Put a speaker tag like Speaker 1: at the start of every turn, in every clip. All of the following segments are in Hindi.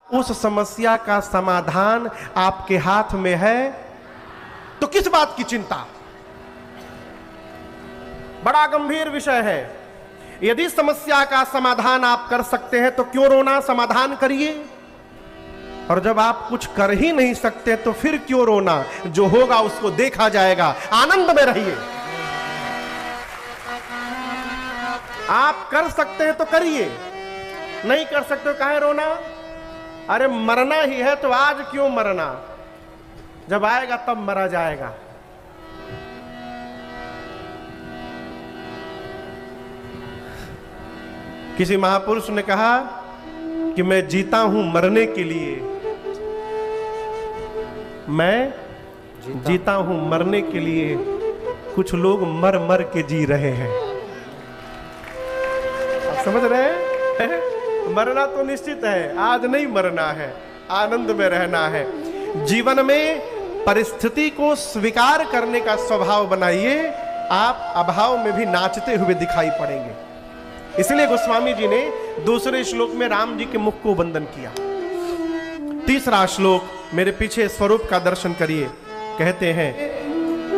Speaker 1: उस समस्या का समाधान आपके हाथ में है, तो किस बात की चिंता? बड़ा गंभीर विषय है। यदि समस्या का समाधान आप कर सकते हैं तो क्यों रोना, समाधान करिए। और जब आप कुछ कर ही नहीं सकते तो फिर क्यों रोना, जो होगा उसको देखा जाएगा। आनंद में रहिए। आप कर सकते हैं तो करिए, नहीं कर सकते तो काहे रोना? अरे मरना ही है तो आज क्यों मरना, जब आएगा तब मरा जाएगा। किसी महापुरुष ने कहा कि मैं जीता हूं मरने के लिए, मैं जीता हूं मरने के लिए, कुछ लोग मर मर के जी रहे हैं। आप समझ रहे हैं? मरना तो निश्चित है, आज नहीं मरना है, आनंद में रहना है। जीवन में परिस्थिति को स्वीकार करने का स्वभाव बनाइए, आप अभाव में भी नाचते हुए दिखाई पड़ेंगे। इसलिए गोस्वामी जी ने दूसरे श्लोक में राम जी के मुख को वंदन किया। तीसरा श्लोक मेरे पीछे स्वरूप का दर्शन करिए। कहते हैं,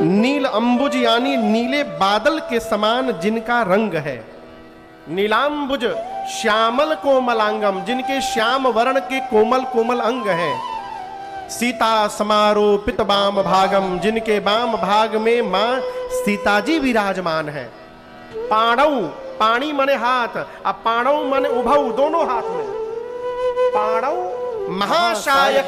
Speaker 1: नील अंबुज यानी नीले बादल के समान जिनका रंग है, नीलांबुज श्यामल कोमलांगम, जिनके श्याम वर्ण के कोमल कोमल अंग हैं, सीता समारोपित वाम भागम, जिनके वाम भाग में मां सीता जी विराजमान है। पाणौ, पाणी मने हाथ, अब पाणौ मने उभौ, दोनों हाथ में। पाणौ महाशायक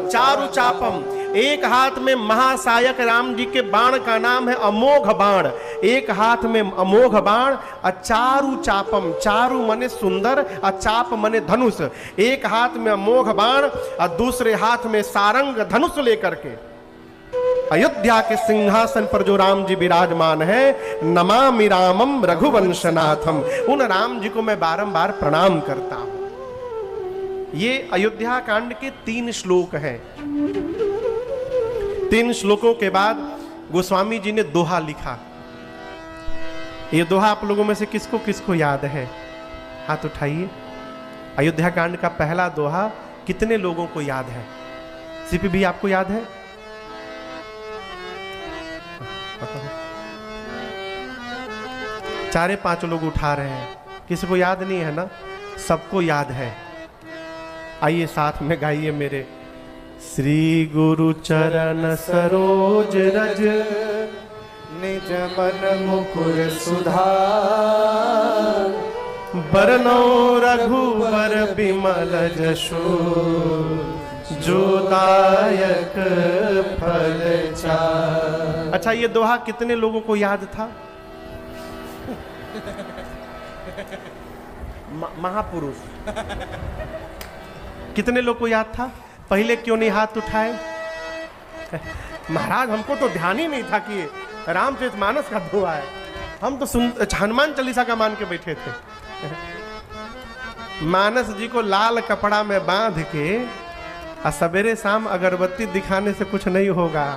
Speaker 1: चारु चापम, एक हाथ में महाशायक राम जी के बाण का नाम है अमोघ बाण, एक हाथ में अमोघ बाण। चारु चापम, चारु मने सुंदर, चाप मने धनुष। एक हाथ में अमोघ बाण और दूसरे हाथ में सारंग धनुष लेकर के अयोध्या के सिंहासन पर जो राम जी विराजमान है, नमामि रामम रघुवंशनाथम, उन राम जी को मैं बारंबार प्रणाम करता हूं। ये अयोध्या कांड के 3 श्लोक हैं। 3 श्लोकों के बाद गोस्वामी जी ने दोहा लिखा। ये दोहा आप लोगों में से किसको किसको याद है? हाथ उठाइए। अयोध्या कांड का पहला दोहा कितने लोगों को याद है? सीपी भी आपको याद है? चारे 5 लोग उठा रहे हैं, किसी को याद नहीं है ना? सबको याद है। आइए साथ में गाइए मेरे। श्री गुरु चरण सरोज रज, निज मन मुकुर सुधार, बरनौ रघुबर बिमल जसु, जो दायक फल चार। अच्छा, ये दोहा कितने लोगों को याद था? महापुरुष कितने लोग को याद था? पहले क्यों नहीं हाथ उठाए? महाराज हमको तो ध्यान ही नहीं था कि रामचरितमानस का दोहा है, हम तो हनुमान चालीसा का मान के बैठे थे। मानस जी को लाल कपड़ा में बांध के सवेरे शाम अगरबत्ती दिखाने से कुछ नहीं होगा।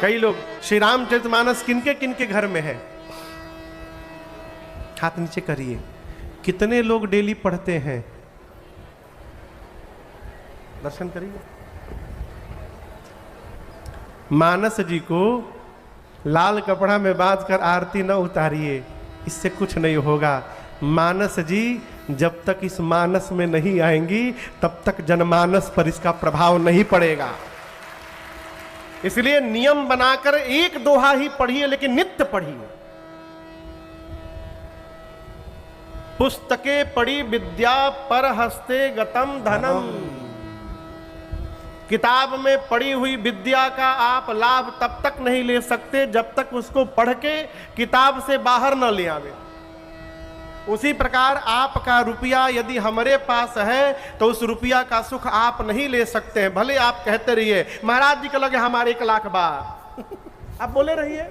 Speaker 1: कई लोग, श्री रामचरितमानस किनके किनके घर में है? हाथ नीचे करिए। कितने लोग डेली पढ़ते हैं? दर्शन करिए। मानस जी को लाल कपड़ा में बांधकर आरती न उतारिए, इससे कुछ नहीं होगा। मानस जी जब तक इस मानस में नहीं आएंगी तब तक जनमानस पर इसका प्रभाव नहीं पड़ेगा। इसलिए नियम बनाकर एक दोहा ही पढ़िए, लेकिन नित्य पढ़िए। पुस्तके पढ़ी विद्या पर हस्ते गतम धनम, किताब में पढ़ी हुई विद्या का आप लाभ तब तक नहीं ले सकते जब तक उसको पढ़ के किताब से बाहर न ले आवे। उसी प्रकार आपका रुपया यदि हमारे पास है तो उस रुपया का सुख आप नहीं ले सकते हैं। भले आप कहते रहिए महाराज जी को लगे हमारे 1 लाख बार आप बोले रहिए,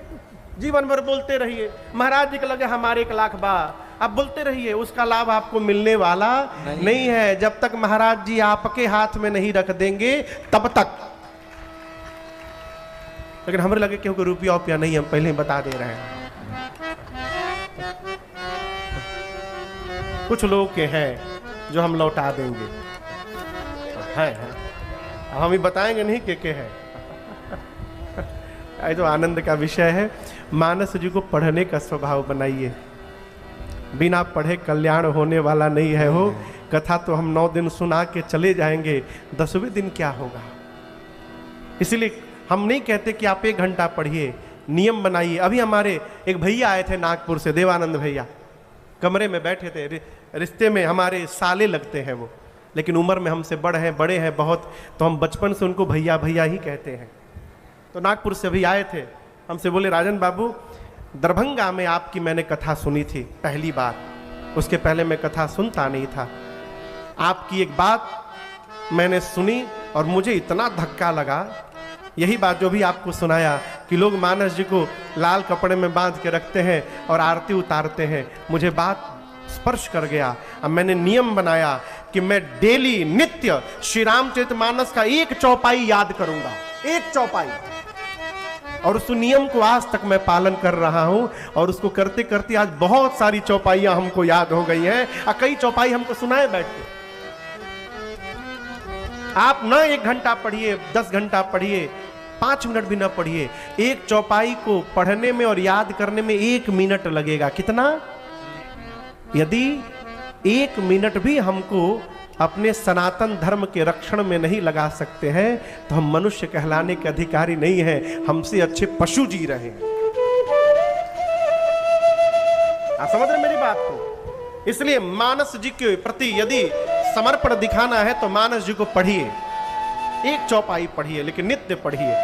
Speaker 1: जीवन भर बोलते रहिए महाराज जी को लगे हमारे 1 लाख बार, आप बोलते रहिए, उसका लाभ आपको मिलने वाला नहीं है जब तक महाराज जी आपके हाथ में नहीं रख देंगे तब तक। लेकिन हमें लगे क्योंकि रुपया उपिया नहीं, हम पहले ही बता दे रहे हैं। कुछ लोग के हैं जो हम लौटा देंगे। है। हम ही बताएंगे नहीं के है। ये तो आनंद का विषय है। मानस जी को पढ़ने का स्वभाव बनाइए। बिना पढ़े कल्याण होने वाला नहीं है हो। कथा तो हम 9 दिन सुना के चले जाएंगे, 10वें दिन क्या होगा। इसलिए हम नहीं कहते कि आप 1 घंटा पढ़िए, नियम बनाइए। अभी हमारे एक भैया आए थे नागपुर से, देवानंद भैया, कमरे में बैठे थे। रिश्ते में हमारे साले लगते हैं वो, लेकिन उम्र में हमसे बड़े हैं बहुत, तो हम बचपन से उनको भैया भैया ही कहते हैं। तो नागपुर से अभी आए थे, हमसे बोले राजन बाबू, दरभंगा में आपकी मैंने कथा सुनी थी पहली बार, उसके पहले मैं कथा सुनता नहीं था। आपकी एक बात मैंने सुनी और मुझे इतना धक्का लगा, यही बात जो भी आपको सुनाया कि लोग मानस जी को लाल कपड़े में बांध के रखते हैं और आरती उतारते हैं। मुझे बात स्पर्श कर गया। अब मैंने नियम बनाया कि मैं डेली नित्य श्री रामचरितमानस का 1 चौपाई याद करूंगा, 1 चौपाई। और उस नियम को आज तक मैं पालन कर रहा हूं, और उसको करते करते आज बहुत सारी चौपाइयां हमको याद हो गई हैं, और कई चौपाई हमको सुनाए बैठ के। आप न 1 घंटा पढ़िए, 10 घंटा पढ़िए, 5 मिनट भी ना पढ़िए, 1 चौपाई को पढ़ने में और याद करने में 1 मिनट लगेगा। कितना? यदि 1 मिनट भी हमको अपने सनातन धर्म के रक्षण में नहीं लगा सकते हैं, तो हम मनुष्य कहलाने के अधिकारी नहीं हैं, हमसे अच्छे पशु जी रहे हैं। आप समझ रहे मेरी बात को? इसलिए मानस जी के प्रति यदि समर्पण दिखाना है तो मानस जी को पढ़िए, 1 चौपाई पढ़िए, लेकिन नित्य पढ़िए।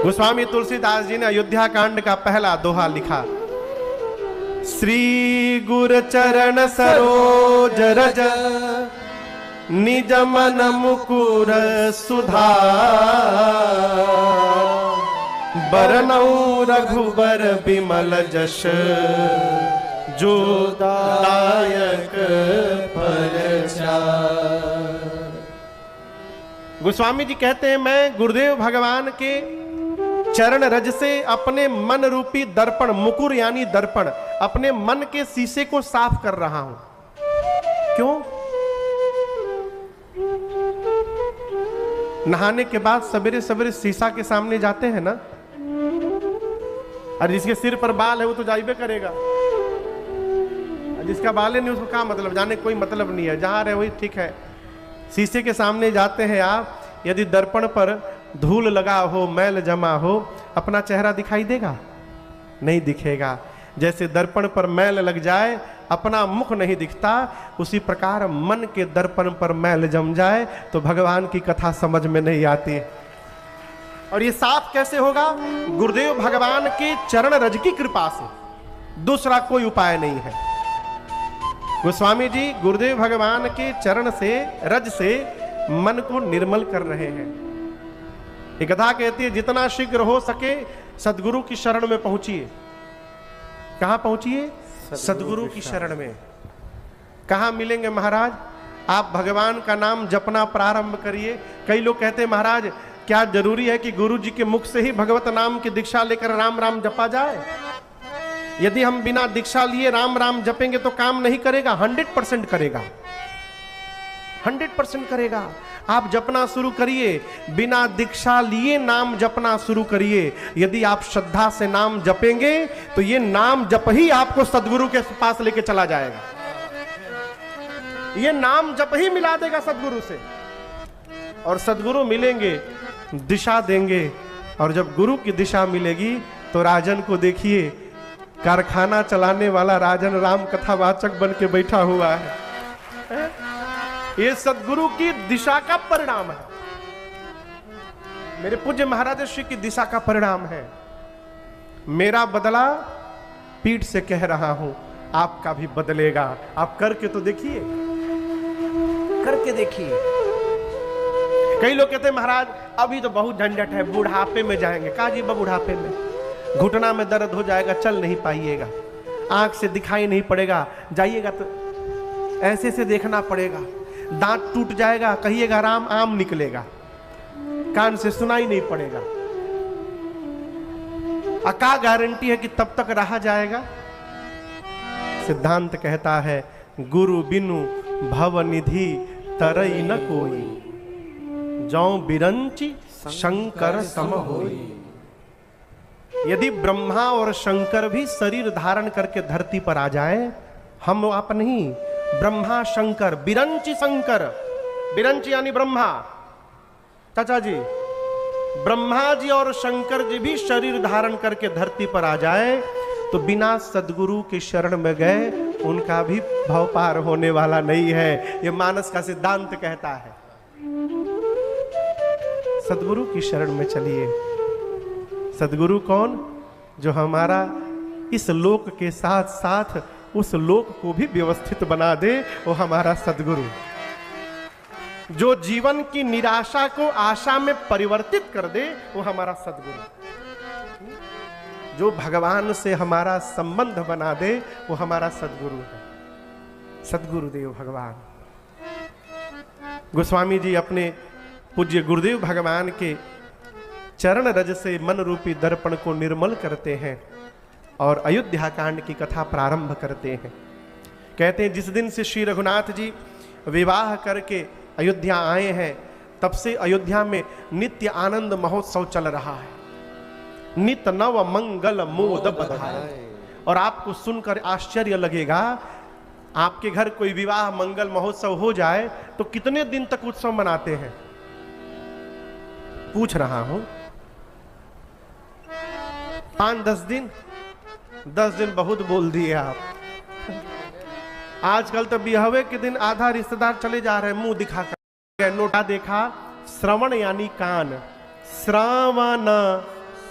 Speaker 1: गोस्वामी तुलसीदास जी ने अयोध्या कांड का पहला दोहा लिखा, श्री गुर चरण सरोज रज निज मन मुकुर सुधार, बरनऊ रघुबर बिमल जश जो दायक फल चार। गोस्वामी जी कहते हैं, मैं गुरुदेव भगवान के चरण रज से अपने मन रूपी दर्पण, मुकुर यानी दर्पण, अपने मन के शीशे को साफ कर रहा हूं। क्यों? नहाने के बाद सवेरे सवेरे शीशा के सामने जाते हैं ना, और जिसके सिर पर बाल है वो तो जाइबे करेगा, जिसका बाल नहीं उसको क्या मतलब, जाने कोई मतलब नहीं है, जहां रहे वही ठीक है। शीशे के सामने जाते हैं आप, यदि दर्पण पर धूल लगा हो, मैल जमा हो, अपना चेहरा दिखाई देगा? नहीं दिखेगा। जैसे दर्पण पर मैल लग जाए अपना मुख नहीं दिखता, उसी प्रकार मन के दर्पण पर मैल जम जाए तो भगवान की कथा समझ में नहीं आती। और ये साफ कैसे होगा? गुरुदेव भगवान के चरण रज की कृपा से, दूसरा कोई उपाय नहीं है। गोस्वामी जी गुरुदेव भगवान के चरण से, रज से मन को निर्मल कर रहे हैं। एक कथा कहती है, जितना शीघ्र हो सके सदगुरु की शरण में पहुंचिए। कहां पहुंचिए? सदगुरु की शरण में। कहां मिलेंगे महाराज? आप भगवान का नाम जपना प्रारंभ करिए। कई लोग कहते हैं, महाराज क्या जरूरी है कि गुरु जी के मुख से ही भगवत नाम की दीक्षा लेकर राम राम जपा जाए? यदि हम बिना दीक्षा लिए राम राम जपेंगे तो काम नहीं करेगा। 100% करेगा, 100% करेगा। आप जपना शुरू करिए, बिना दीक्षा लिए नाम जपना शुरू करिए। यदि आप श्रद्धा से नाम जपेंगे तो ये नाम जप ही आपको सदगुरु के पास लेके चला जाएगा। ये नाम जप ही मिला देगा सदगुरु से, और सदगुरु मिलेंगे, दिशा देंगे, और जब गुरु की दिशा मिलेगी तो राजन को देखिए, कारखाना चलाने वाला राजन राम कथावाचक बन के बैठा हुआ है। ये सदगुरु की दिशा का परिणाम है, मेरे पूज्य महाराज श्री की दिशा का परिणाम है। मेरा बदला पीठ से कह रहा हूं, आपका भी बदलेगा। आप करके तो देखिए, करके देखिए। कई लोग कहते हैं, महाराज अभी तो बहुत झंझट है, बुढ़ापे में जाएंगे। कहा जी बुढ़ापे में? घुटना में दर्द हो जाएगा, चल नहीं पाइएगा, आंख से दिखाई नहीं पड़ेगा, जाइएगा तो ऐसे से देखना पड़ेगा, दांत टूट जाएगा, कहिएगा राम आम निकलेगा, कान से सुनाई नहीं पड़ेगा। क्या गारंटी है कि तब तक रहा जाएगा? सिद्धांत कहता है, गुरु बिनु भव निधि तरई न कोई, जौ बिरंची शंकर सम होई। यदि ब्रह्मा और शंकर भी शरीर धारण करके धरती पर आ जाए, हम आप नहीं, ब्रह्मा शंकर, बिरंची शंकर, बिरंची यानी ब्रह्मा, चाचा जी, ब्रह्मा जी और शंकर जी भी शरीर धारण करके धरती पर आ जाए तो बिना सदगुरु के शरण में गए उनका भी भव पार होने वाला नहीं है। ये मानस का सिद्धांत कहता है। सदगुरु की शरण में चलिए। सदगुरु कौन? जो हमारा इस लोक के साथ साथ उस लोक को भी व्यवस्थित बना दे, वो हमारा सदगुरु। जो जीवन की निराशा को आशा में परिवर्तित कर दे, वो हमारा सदगुरु। जो भगवान से हमारा संबंध बना दे, वो हमारा सदगुरु है। सदगुरुदेव भगवान। गोस्वामी जी अपने पूज्य गुरुदेव भगवान के चरण रज से मन रूपी दर्पण को निर्मल करते हैं और अयोध्या कांड की कथा प्रारंभ करते हैं। कहते हैं जिस दिन से श्री रघुनाथ जी विवाह करके अयोध्या आए हैं, तब से अयोध्या में नित्य आनंद महोत्सव चल रहा है। नित नव मंगल मोद बधाई। और आपको सुनकर आश्चर्य लगेगा, आपके घर कोई विवाह मंगल महोत्सव हो जाए तो कितने दिन तक उत्सव मनाते हैं? पूछ रहा हूं। 5-10 दिन? 10 दिन बहुत बोल दिए आप। आजकल तो बिहवे के दिन आधा रिश्तेदार चले जा रहे हैं मुंह दिखाकर। नोटा देखा, श्रवण यानी कान, श्रावण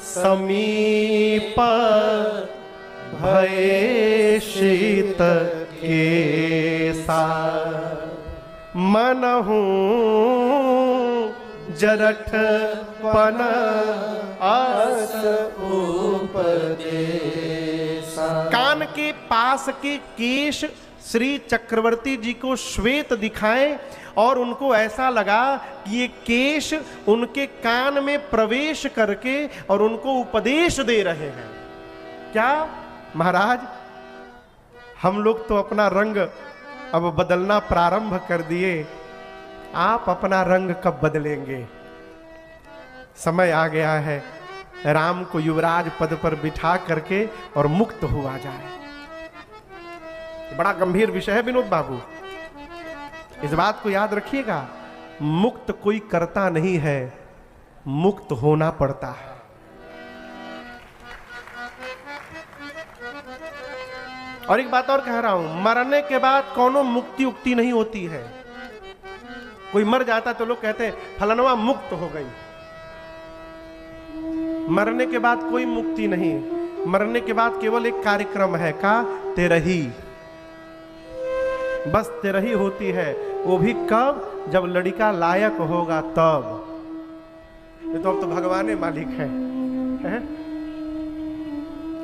Speaker 1: समीप भये शीत केसा, मनहु जरठ पन आस उपदेसा। कान के पास के केश श्री चक्रवर्ती जी को श्वेत दिखाएं और उनको ऐसा लगा कि ये केश उनके कान में प्रवेश करके और उनको उपदेश दे रहे हैं। क्या महाराज, हम लोग तो अपना रंग अब बदलना प्रारंभ कर दिए, आप अपना रंग कब बदलेंगे? समय आ गया है राम को युवराज पद पर बिठा करके और मुक्त हुआ जाए। बड़ा गंभीर विषय है विनोद बाबू, इस बात को याद रखिएगा। मुक्त कोई करता नहीं है, मुक्त होना पड़ता है। और एक बात और कह रहा हूं, मरने के बाद कोनो मुक्ति उक्ति नहीं होती है। कोई मर जाता तो लोग कहते हैं फलानवा मुक्त हो गई। मरने के बाद कोई मुक्ति नहीं, मरने के बाद केवल एक कार्यक्रम है, का तेरही, बस तेरही होती है। वो भी कब? जब लड़का लायक होगा तब। ये तो अब तो भगवान मालिक है।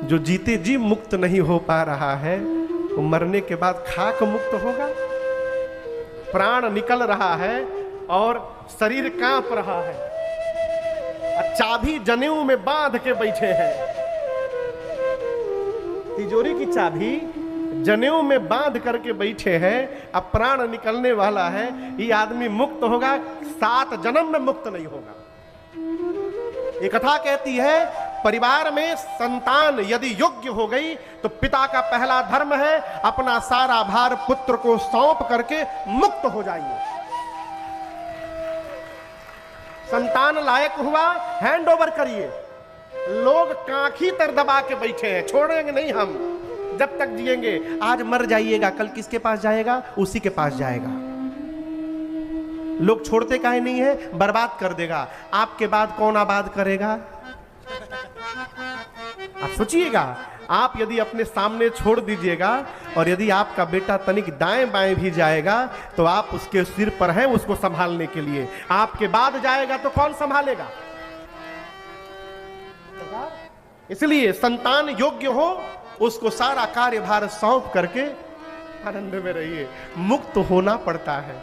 Speaker 1: जो जीते जी मुक्त नहीं हो पा रहा है, वो मरने के बाद खाक मुक्त होगा। प्राण निकल रहा है और शरीर कांप रहा है, चाबी जनेऊ में बांध के बैठे हैं। तिजोरी की चाबी जनेऊ में बांध करके बैठे हैं, अब प्राण निकलने वाला है। ये आदमी मुक्त होगा, 7 जन्म में मुक्त नहीं होगा। ये कथा कहती है परिवार में संतान यदि योग्य हो गई तो पिता का पहला धर्म है अपना सारा भार पुत्र को सौंप करके मुक्त हो जाइए। संतान लायक हुआ, हैंड ओवर करिए। लोग कांखी तर दबा के बैठे हैं, छोड़ेंगे नहीं हम जब तक जिएंगे। आज मर जाइएगा, कल किसके पास जाएगा? उसी के पास जाएगा। लोग छोड़ते काहे नहीं है? बर्बाद कर देगा। आपके बाद कौन आबाद करेगा? आप सोचिएगा, आप यदि अपने सामने छोड़ दीजिएगा और यदि आपका बेटा तनिक दाएं बाएं भी जाएगा तो आप उसके सिर पर हैं उसको संभालने के लिए। आपके बाद जाएगा तो कौन संभालेगा? इसलिए संतान योग्य हो, उसको सारा कार्यभार सौंप करके आनंद में रहिए। मुक्त होना पड़ता है,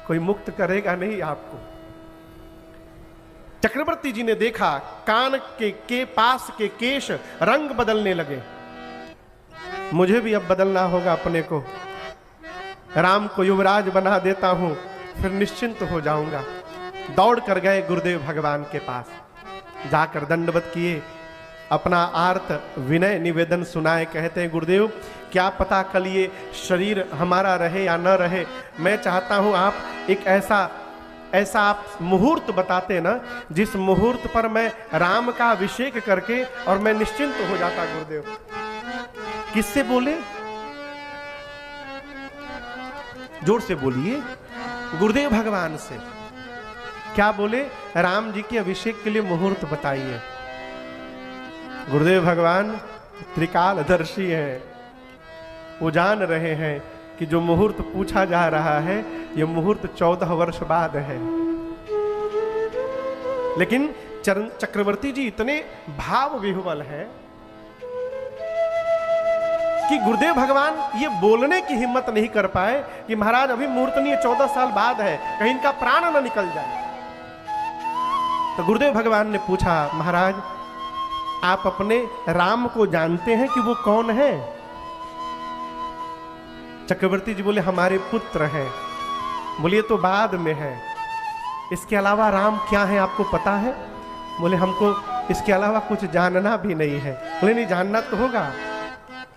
Speaker 1: कोई मुक्त करेगा नहीं आपको। चक्रवर्ती जी ने देखा कान के पास के केश रंग बदलने लगे। मुझे भी अब बदलना होगा अपने को। राम को युवराज बना देता हूं, फिर निश्चिंत हो जाऊंगा। दौड़ कर गए गुरुदेव भगवान के पास, जाकर दंडवत किए, अपना आर्त विनय निवेदन सुनाए। कहते हैं गुरुदेव क्या पता कल ये शरीर हमारा रहे या न रहे, मैं चाहता हूं आप एक ऐसा आप मुहूर्त बताते ना जिस मुहूर्त पर मैं राम का अभिषेक करके और मैं निश्चिंत हो जाता। गुरुदेव किससे बोले? जोर से बोलिए। गुरुदेव भगवान से। क्या बोले? राम जी के अभिषेक के लिए मुहूर्त बताइए। गुरुदेव भगवान त्रिकालदर्शी है, वो जान रहे हैं कि जो मुहूर्त पूछा जा रहा है ये मुहूर्त 14 वर्ष बाद है। लेकिन चक्रवर्ती जी इतने भाव विह्वल है कि गुरुदेव भगवान ये बोलने की हिम्मत नहीं कर पाए कि महाराज अभी मुहूर्त नहीं है, 14 साल बाद है, कहीं इनका प्राण न निकल जाए। तो गुरुदेव भगवान ने पूछा, महाराज आप अपने राम को जानते हैं कि वो कौन है? चक्रवर्ती जी बोले हमारे पुत्र हैं। बोलिए तो बाद में है, इसके अलावा राम क्या है आपको पता है? बोले हमको इसके अलावा कुछ जानना भी नहीं है। बोले नहीं जानना तो होगा,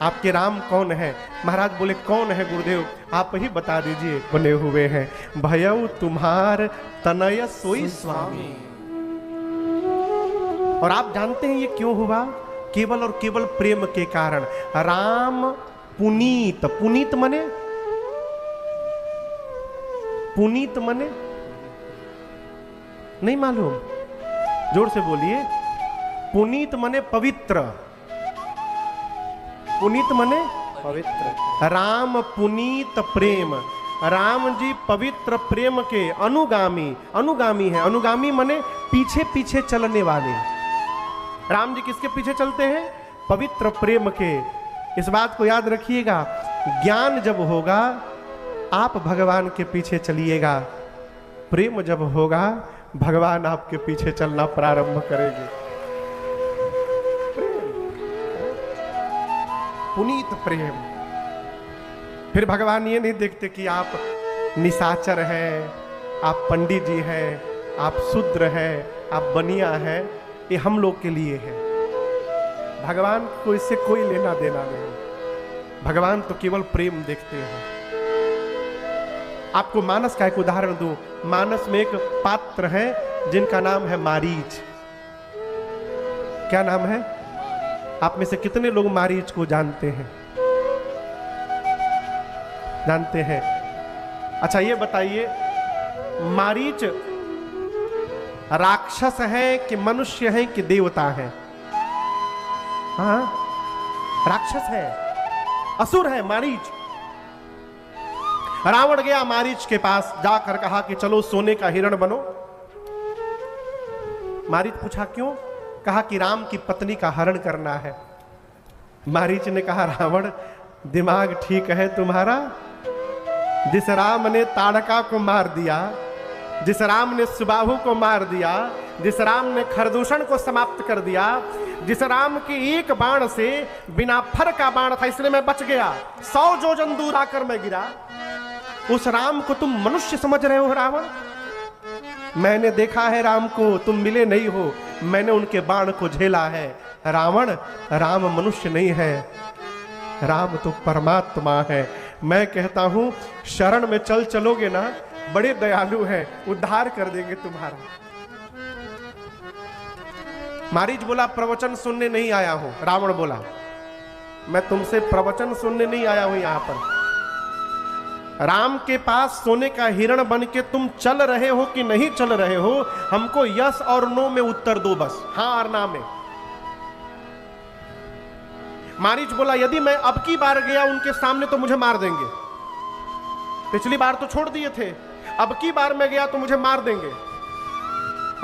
Speaker 1: आपके राम कौन है? महाराज बोले कौन है गुरुदेव आप ही बता दीजिए। बने हुए हैं भयउ तुम्हार तनय सोई स्वामी। और आप जानते हैं ये क्यों हुआ? केवल और केवल प्रेम के कारण। राम पुनीत, पुनीत मने पुनीत मने नहीं मालूम, जोर से बोलिए। पुनीत मने पवित्र, पुनीत मने पवित्र। राम पुनीत प्रेम, राम जी पवित्र प्रेम के अनुगामी, अनुगामी है। अनुगामी मने पीछे पीछे चलने वाले। राम जी किसके पीछे चलते हैं? पवित्र प्रेम के। इस बात को याद रखिएगा, ज्ञान जब होगा आप भगवान के पीछे चलिएगा, प्रेम जब होगा भगवान आपके पीछे चलना प्रारंभ करेंगे। पुनीत प्रेम। फिर भगवान ये नहीं देखते कि आप निशाचर हैं, आप पंडित जी हैं, आप शूद्र हैं, आप बनिया हैं, ये हम लोग के लिए है। भगवान को इससे कोई लेना देना नहीं। भगवान तो केवल प्रेम देखते हैं। आपको मानस का एक उदाहरण दूं। मानस में एक पात्र है जिनका नाम है मारीच। क्या नाम है? आप में से कितने लोग मारीच को जानते हैं? जानते हैं? अच्छा ये बताइए, मारीच राक्षस है कि मनुष्य है कि देवता है? हाँ, राक्षस है, असुर है मारीच। रावण गया मारीच के पास, जाकर कहा कि चलो सोने का हिरण बनो। मारीच पूछा क्यों? कहा कि राम की पत्नी का हरण करना है। मारीच ने कहा रावण दिमाग ठीक है तुम्हारा? जिस राम ने ताड़का को मार दिया, जिस राम ने सुबाहु को मार दिया, जिस राम ने खरदूषण को समाप्त कर दिया, जिस राम के एक बाण से बिना फर का बाण था इसलिए मैं बच गया, 100 योजन दूर आकर मैं गिरा, उस राम को तुम मनुष्य समझ रहे हो रावण? मैंने देखा है राम को, तुम मिले नहीं हो, मैंने उनके बाण को झेला है। रावण, राम मनुष्य नहीं है, राम तो परमात्मा है। मैं कहता हूं शरण में चल चलोगे ना, बड़े दयालु हैं, उद्धार कर देंगे तुम्हारा। मारीच बोला प्रवचन सुनने नहीं आया हूं। रावण बोला मैं तुमसे प्रवचन सुनने नहीं आया हूं, यहां पर राम के पास सोने का हिरण बन के तुम चल रहे हो कि नहीं चल रहे हो, हमको यस और नो में उत्तर दो, बस हां और ना में। मारीच बोला यदि मैं अब की बार गया उनके सामने तो मुझे मार देंगे, पिछली बार तो छोड़ दिए थे, अब की बार मैं गया तो मुझे मार देंगे।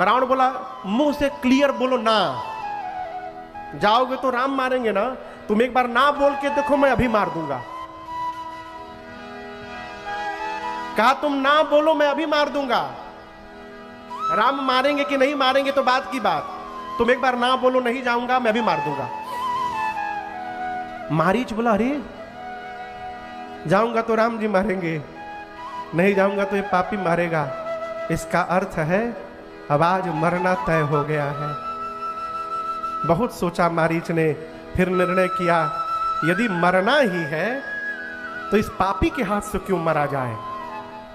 Speaker 1: रावण बोला मुंह से क्लियर बोलो ना, जाओगे तो राम मारेंगे ना, तुम एक बार ना बोल के देखो मैं अभी मार दूंगा। कहा तुम ना बोलो मैं अभी मार दूंगा। राम मारेंगे कि नहीं मारेंगे तो बात की बात, तुम एक बार ना बोलो नहीं जाऊंगा मैं अभी मार दूंगा। मारीच बोला अरे जाऊंगा तो राम जी मारेंगे, नहीं जाऊंगा तो ये पापी मारेगा। इसका अर्थ है अब आज मरना तय हो गया है। बहुत सोचा मारीच ने, फिर निर्णय किया यदि मरना ही है तो इस पापी के हाथ से क्यों मरा जाए।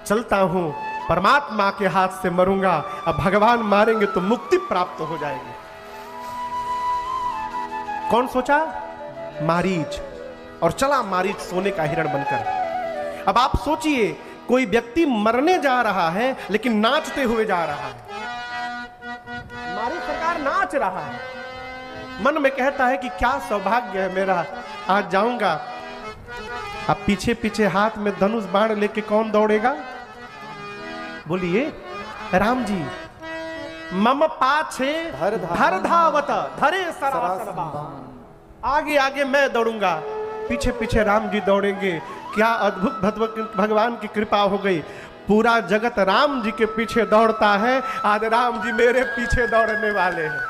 Speaker 1: चलता हूं, परमात्मा के हाथ से मरूंगा। अब भगवान मारेंगे तो मुक्ति प्राप्त हो जाएगी। कौन सोचा? मारीच। और चला मारीच सोने का हिरण बनकर। अब आप सोचिए, कोई व्यक्ति मरने जा रहा है लेकिन नाचते हुए जा रहा है। मारीच सरकार नाच रहा है, मन में कहता है कि क्या सौभाग्य है मेरा, आज जाऊंगा। अब पीछे पीछे हाथ में धनुष बाण लेके कौन दौड़ेगा? बोलिए, राम जी। मम पाछे धर धावत धरे सरासर बाण। आगे आगे मैं दौड़ूंगा, पीछे पीछे राम जी दौड़ेंगे। क्या अद्भुत भगवान की कृपा हो गई, पूरा जगत राम जी के पीछे दौड़ता है। आज राम जी मेरे पीछे दौड़ने वाले हैं,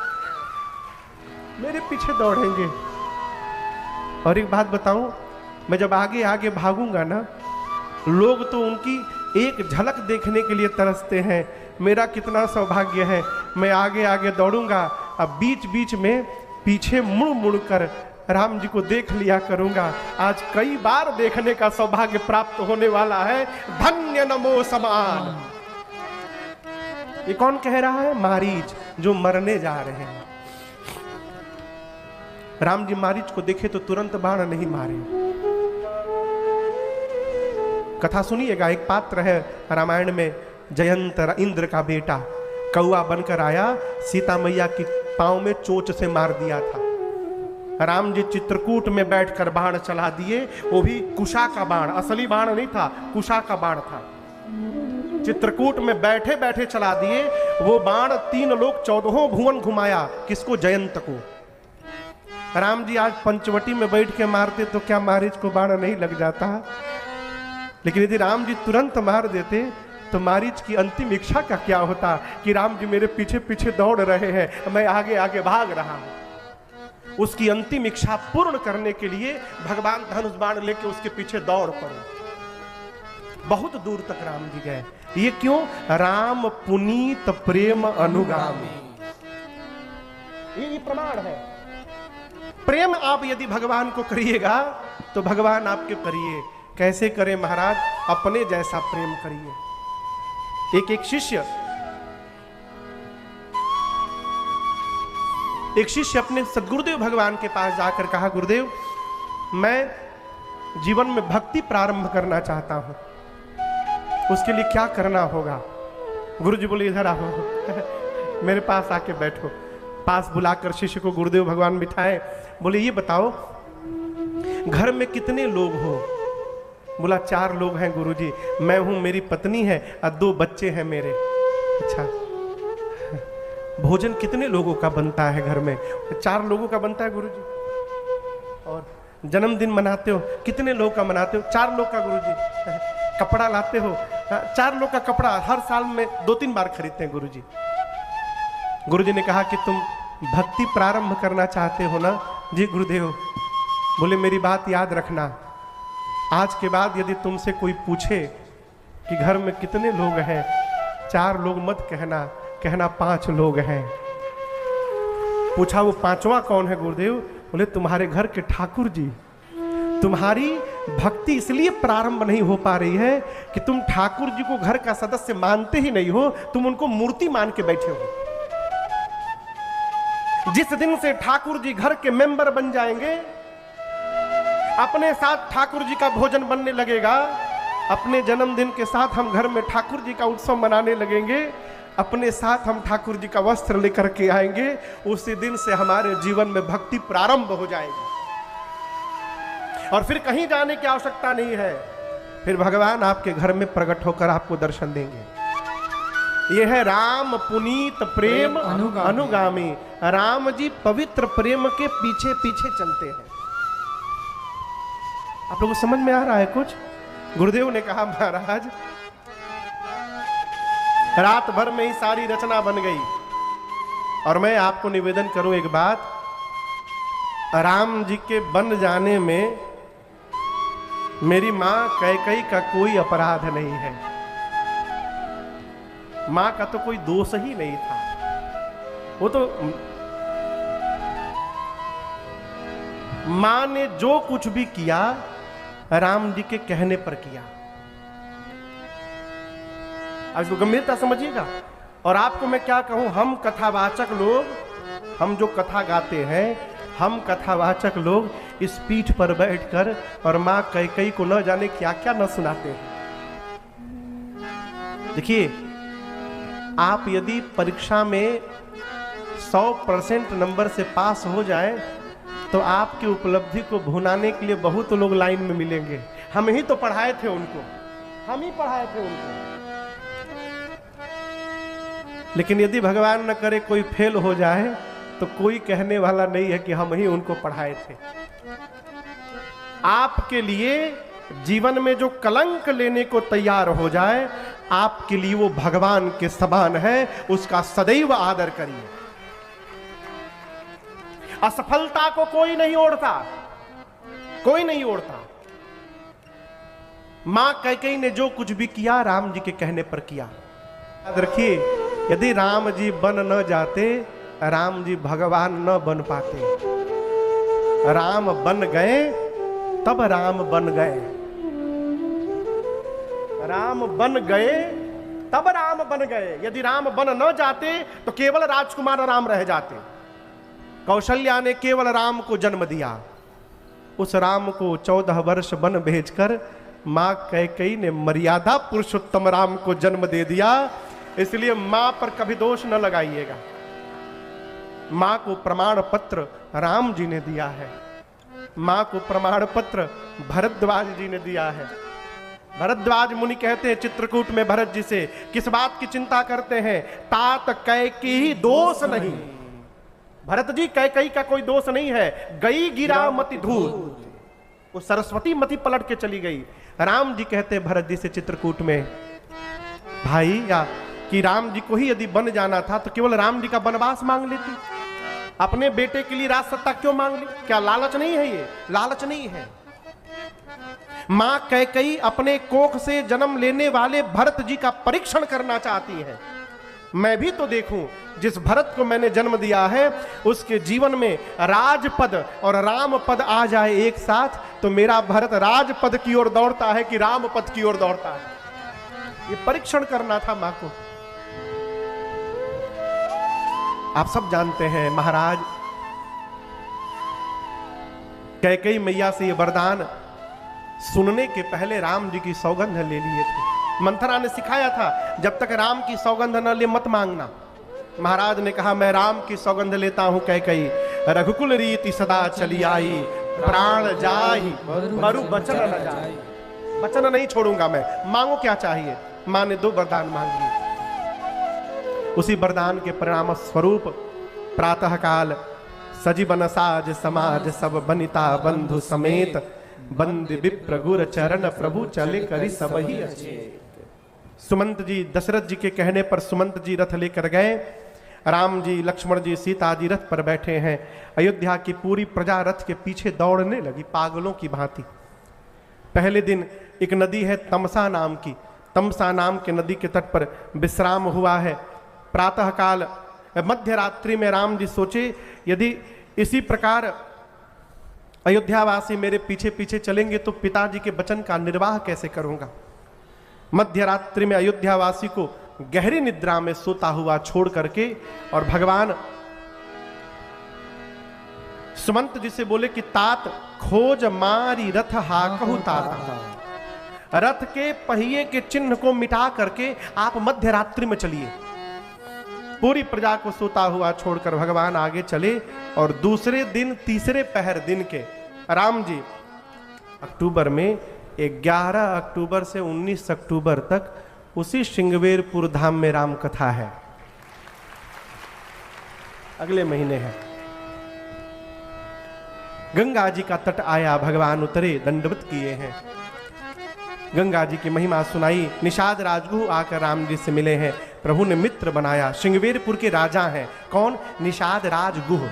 Speaker 1: मेरे पीछे दौड़ेंगे। और एक बात बताऊं, मैं जब आगे आगे भागूंगा ना, लोग तो उनकी एक झलक देखने के लिए तरसते हैं। मेरा कितना सौभाग्य है, मैं आगे आगे दौड़ूंगा, अब बीच बीच में पीछे मुड़ मुड़ कर राम जी को देख लिया करूंगा। आज कई बार देखने का सौभाग्य प्राप्त होने वाला है। धन्य नमो समान। ये कौन कह रहा है? मारीच, जो मरने जा रहे हैं। राम जी मारीच को देखे तो तुरंत बाण नहीं मारे। कथा सुनिएगा, एक पात्र है रामायण में, जयंत इंद्र का बेटा कौआ बनकर आया, सीता मैया की पांव में चोंच से मार दिया था। राम जी चित्रकूट में बैठकर बाण चला दिए, वो भी कुशा का बाण, असली बाण नहीं था, कुशा का बाण था। चित्रकूट में बैठे बैठे चला दिए वो बाण। 3 लोग 14 भुवन घुमाया। किसको? जयंत को। राम जी आज पंचवटी में बैठ के मारते तो क्या मारीच को बाण नहीं लग जाता? लेकिन यदि राम जी तुरंत मार देते तो मारीच की अंतिम इच्छा का क्या होता कि राम जी मेरे पीछे पीछे दौड़ रहे हैं, मैं आगे आगे भाग रहा हूं। उसकी अंतिम इच्छा पूर्ण करने के लिए भगवान धनुष बाण लेके उसके पीछे दौड़ पड़े। बहुत दूर तक राम जी गए। ये क्यों? राम पुनीत प्रेम अनुगामी। ये प्रमाण है। प्रेम आप यदि भगवान को करिएगा तो भगवान आपके करिए। कैसे करें महाराज? अपने जैसा प्रेम करिए। एक शिष्य अपने सद्गुरुदेव भगवान के पास जाकर कहा, गुरुदेव मैं जीवन में भक्ति प्रारंभ करना चाहता हूं, उसके लिए क्या करना होगा? गुरुजी बोले, इधर आओ मेरे पास आके बैठो। पास बुलाकर शिष्य को गुरुदेव भगवान बिठाए। बोले, ये बताओ घर में कितने लोग हो? बोला, 4 लोग हैं गुरुजी, मैं हूं, मेरी पत्नी है और 2 बच्चे हैं मेरे। अच्छा, भोजन कितने लोगों का बनता है घर में? 4 लोगों का बनता है गुरुजी। और जन्मदिन मनाते हो, कितने लोग का मनाते हो? 4 लोग का गुरुजी। कपड़ा लाते हो, 4 लोग का कपड़ा हर साल में 2-3 बार खरीदते हैं गुरुजी। गुरुजी ने कहा कि तुम भक्ति प्रारंभ करना चाहते हो ना? जी गुरुदेव। बोले, मेरी बात याद रखना, आज के बाद यदि तुमसे कोई पूछे कि घर में कितने लोग हैं, 4 लोग मत कहना, कहना 5 लोग हैं। पूछा, वो 5वां कौन है गुरुदेव? बोले, तुम्हारे घर के ठाकुर जी। तुम्हारी भक्ति इसलिए प्रारंभ नहीं हो पा रही है कि तुम ठाकुर जी को घर का सदस्य मानते ही नहीं हो, तुम उनको मूर्ति मान के बैठे हो। जिस दिन से ठाकुर जी घर के मेंबर बन जाएंगे, अपने साथ ठाकुर जी का भोजन बनने लगेगा, अपने जन्मदिन के साथ हम घर में ठाकुर जी का उत्सव मनाने लगेंगे, अपने साथ हम ठाकुर जी का वस्त्र लेकर के आएंगे, उसी दिन से हमारे जीवन में भक्ति प्रारंभ हो जाएगी। और फिर कहीं जाने की आवश्यकता नहीं है, फिर भगवान आपके घर में प्रकट होकर आपको दर्शन देंगे। यह है राम पुनीत प्रेम अनुगामी। राम जी पवित्र प्रेम के पीछे पीछे चलते हैं। आप लोगों को समझ में आ रहा है कुछ? गुरुदेव ने कहा, महाराज रात भर में ही सारी रचना बन गई, और मैं आपको निवेदन करूं एक बात, राम जी के बन जाने में मेरी मां कैकेयी का कोई अपराध नहीं है। मां का तो कोई दोष ही नहीं था। वो तो मां ने जो कुछ भी किया राम जी के कहने पर किया। अब इसको गंभीरता समझिएगा। और आपको मैं क्या कहूं, हम कथावाचक लोग, हम जो कथा गाते हैं, हम कथावाचक लोग इस पीठ पर बैठकर और मां कैकेयी को न जाने क्या क्या न सुनाते हैं। देखिए, आप यदि परीक्षा में 100% नंबर से पास हो जाए तो आपकी उपलब्धि को भुनाने के लिए बहुत लोग लाइन में मिलेंगे। हम ही तो पढ़ाए थे उनको, हम ही पढ़ाए थे उनको। लेकिन यदि भगवान न करे कोई फेल हो जाए तो कोई कहने वाला नहीं है कि हम ही उनको पढ़ाए थे। आपके लिए जीवन में जो कलंक लेने को तैयार हो जाए, आपके लिए वो भगवान के समान है, उसका सदैव आदर करिए। असफलता को कोई नहीं ओढ़ता, कोई नहीं ओढ़ता। मां कैकेयी ने जो कुछ भी किया राम जी के कहने पर किया। याद रखिए, यदि राम जी बन न जाते, राम जी भगवान न बन पाते। राम बन गए तब राम बन गए, राम बन गए तब राम बन गए। यदि राम बन न जाते तो केवल राजकुमार राम रह जाते। कौशल्या ने केवल राम को जन्म दिया, उस राम को 14 वर्ष वन भेजकर मां कैकेयी ने मर्यादा पुरुषोत्तम राम को जन्म दे दिया। इसलिए मां पर कभी दोष न लगाइएगा। मां को प्रमाण पत्र राम जी ने दिया है, मां को प्रमाण पत्र भरद्वाज जी ने दिया है। भरद्वाज मुनि कहते हैं चित्रकूट में भरत जी से, किस बात की चिंता करते हैं, तात कैकेयी दोष नहीं। भरत जी, कैकेयी का कोई दोष नहीं है। गई गिरा मति धूल, वो सरस्वती मति पलट के चली गई। राम जी कहते भरत जी से चित्रकूट में, भाई या कि राम जी को ही यदि बन जाना था तो केवल राम जी का वनवास मांग लेती, अपने बेटे के लिए राज सत्ता क्यों मांग ली? क्या लालच नहीं है? ये लालच नहीं है। मां कैकेयी अपने कोख से जन्म लेने वाले भरत जी का परीक्षण करना चाहती है। मैं भी तो देखूं, जिस भरत को मैंने जन्म दिया है उसके जीवन में राजपद और राम पद आ जाए एक साथ, तो मेरा भरत राजपद की ओर दौड़ता है कि राम पद की ओर दौड़ता है। ये परीक्षण करना था मां को। आप सब जानते हैं, महाराज कैकेयी मैया से ये वरदान सुनने के पहले राम जी की सौगंध ले लिए थे। मंथरा ने सिखाया था, जब तक राम की सौगंध न ले मत मांगना। महाराज ने कहा, मैं राम की सौगंध लेता हूं कैकेयी, रघुकुल रीति सदा चली आई, प्राण जाहि मरु बचन न जाए। वचन नहीं छोड़ूंगा मैं, मांगो क्या चाहिए। मां ने 2 वरदान मांग लिए। उसी वरदान के परिणाम स्वरूप प्रातः काल सजीवन साज समाज सब बनिता बंधु समेत, बंद विप्र गुर चरण प्रभु चले करी सबही अचेत। सुमंत जी दशरथ जी के कहने पर सुमंत जी रथ लेकर गए। राम जी, लक्ष्मण जी, सीता जी रथ पर बैठे हैं। अयोध्या की पूरी प्रजा रथ के पीछे दौड़ने लगी पागलों की भांति। पहले दिन एक नदी है तमसा नाम की, तमसा नाम के नदी के तट पर विश्राम हुआ है। प्रातः काल मध्य रात्रि में राम जी सोचे, यदि इसी प्रकार अयोध्यावासी मेरे पीछे पीछे चलेंगे तो पिताजी के वचन का निर्वाह कैसे करूंगा। मध्य रात्रि में अयोध्यावासी को गहरी निद्रा में सोता हुआ छोड़ करके और भगवान सुमंत जी से बोले कि तात खोज मारी रथ हाकहु तात, रथ के पहिए के चिन्ह को मिटा करके आप मध्य रात्रि में चलिए। पूरी प्रजा को सोता हुआ छोड़कर भगवान आगे चले और दूसरे दिन तीसरे पहर दिन के राम जी अक्टूबर में 11 अक्टूबर से 19 अक्टूबर तक उसी श्रृंगवेरपुर धाम में राम कथा है। अगले महीने है। गंगा जी का तट आया, भगवान उतरे, दंडवत किए हैं। गंगा जी की महिमा सुनाई। निषाद राजगुह आकर राम जी से मिले हैं। प्रभु ने मित्र बनाया। श्रृंगवेरपुर के राजा हैं। कौन? निषाद राजगुह।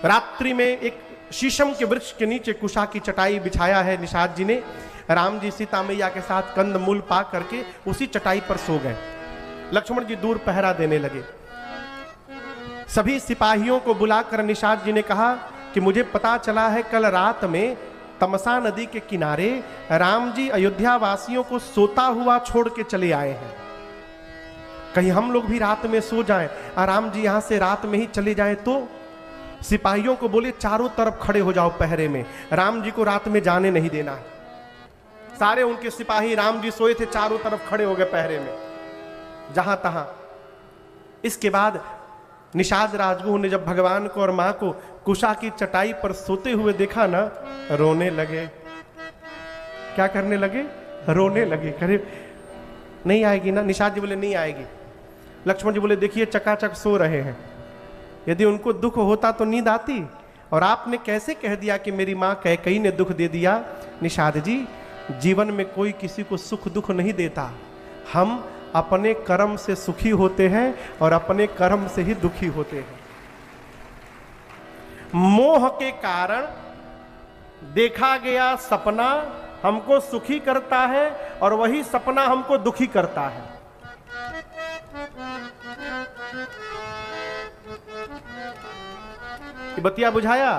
Speaker 1: रात्रि में एक शीशम के वृक्ष के नीचे कुशा की चटाई बिछाया है निषाद जी ने। राम जी सीता मैया के साथ कंद मूल पा करके उसी चटाई पर सो गए। लक्ष्मण जी दूर पहरा देने लगे। सभी सिपाहियों को बुलाकर निषाद जी ने कहा कि मुझे पता चला है कल रात में तमसा नदी के किनारे राम जी अयोध्या वासियों को सोता हुआ छोड़ के चले आए हैं। कहीं हम लोग भी रात में सो जाएं और राम जी यहां से रात में ही चले जाएं तो। सिपाहियों को बोले चारों तरफ खड़े हो जाओ पहरे में, राम जी को रात में जाने नहीं देना है। सारे उनके सिपाही, राम जी सोए थे, चारों तरफ खड़े हो गए पहरे में जहां तहां। इसके बाद निषाद राजगुरु ने जब भगवान को और मां को कुशा की चटाई पर सोते हुए देखा ना, रोने लगे। क्या करने लगे? रोने लगे। करे नहीं आएगी ना? निषाद जी बोले नहीं आएगी। लक्ष्मण जी बोले देखिए चकाचक सो रहे हैं, यदि उनको दुख होता तो नींद आती, और आपने कैसे कह दिया कि मेरी मां कैकेयी ने दुख दे दिया। निषाद जी, जीवन में कोई किसी को सुख दुख नहीं देता, हम अपने कर्म से सुखी होते हैं और अपने कर्म से ही दुखी होते हैं। मोह के कारण देखा गया सपना हमको सुखी करता है और वही सपना हमको दुखी करता है। बतिया बुझाया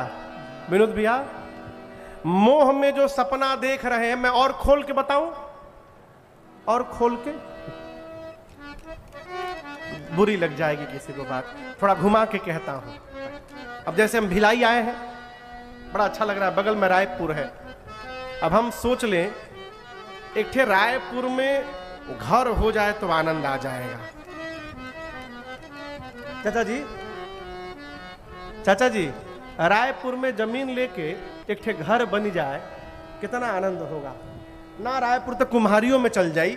Speaker 1: विनोद भैया? मोह में जो सपना देख रहे हैं, मैं और खोल के बताऊं? और खोल के बुरी लग जाएगी किसी को बात, थोड़ा घुमा के कहता हूं। अब जैसे हम भिलाई आए हैं, बड़ा अच्छा लग रहा है, बगल में रायपुर है। अब हम सोच लें एक ठे रायपुर में घर हो जाए तो आनंद आ जाएगा। चाचा जी रायपुर में जमीन लेके एक ठे घर बन जाए, कितना आनंद होगा ना। रायपुर तो कुम्हारियों में चल जाई।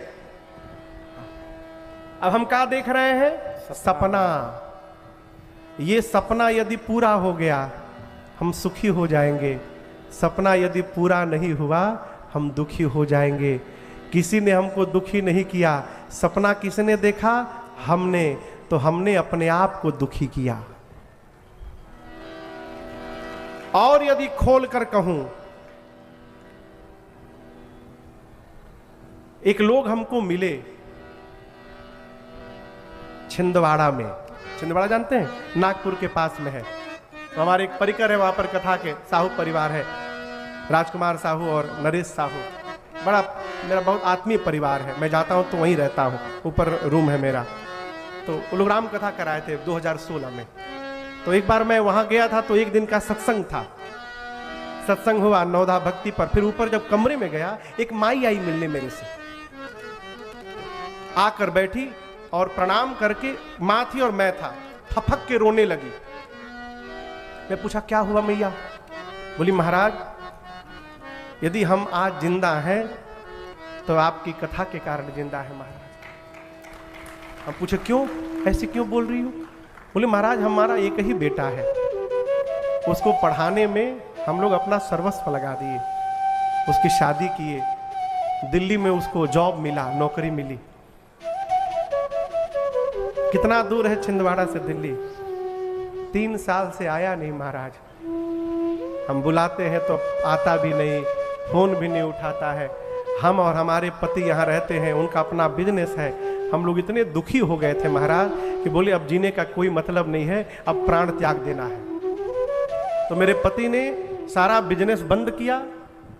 Speaker 1: अब हम क्या देख रहे हैं? सपना। ये सपना यदि पूरा हो गया हम सुखी हो जाएंगे, सपना यदि पूरा नहीं हुआ हम दुखी हो जाएंगे। किसी ने हमको दुखी नहीं किया, सपना किसने देखा? हमने, तो हमने अपने आप को दुखी किया। और यदि खोल कर कहूं, एक लोग हमको मिले छिंदवाड़ा में। छिंदवाड़ा जानते हैं? नागपुर के पास में है। तो हमारे एक परिकर है वहां पर, कथा के साहू परिवार है, राजकुमार साहू और नरेश साहू। बड़ा मेरा बहुत आत्मीय परिवार है, मैं जाता हूं तो वहीं रहता हूं, ऊपर रूम है मेरा। तो वो लोग राम कथा कराए थे 2016 में। तो एक बार मैं वहां गया था तो एक दिन का सत्संग था, सत्संग हुआ नवधा भक्ति पर। फिर ऊपर जब कमरे में गया, एक माई आई मिलने मेरे से, आकर बैठी और प्रणाम करके, मां थी और मैं था, फपक के रोने लगी। मैं पूछा क्या हुआ मैया? बोली महाराज यदि हम आज जिंदा हैं तो आपकी कथा के कारण जिंदा है महाराज। हम पूछे क्यों, ऐसे क्यों बोल रही हो? बोले महाराज हमारा एक ही बेटा है, उसको पढ़ाने में हम लोग अपना सर्वस्व लगा दिए, उसकी शादी किए, दिल्ली में उसको जॉब मिला, नौकरी मिली। कितना दूर है छिंदवाड़ा से दिल्ली? 3 साल से आया नहीं महाराज। हम बुलाते हैं तो आता भी नहीं, फोन भी नहीं उठाता है। हम और हमारे पति यहाँ रहते हैं, उनका अपना बिजनेस है। हम लोग इतने दुखी हो गए थे महाराज कि बोले अब जीने का कोई मतलब नहीं है, अब प्राण त्याग देना है। तो मेरे पति ने सारा बिजनेस बंद किया,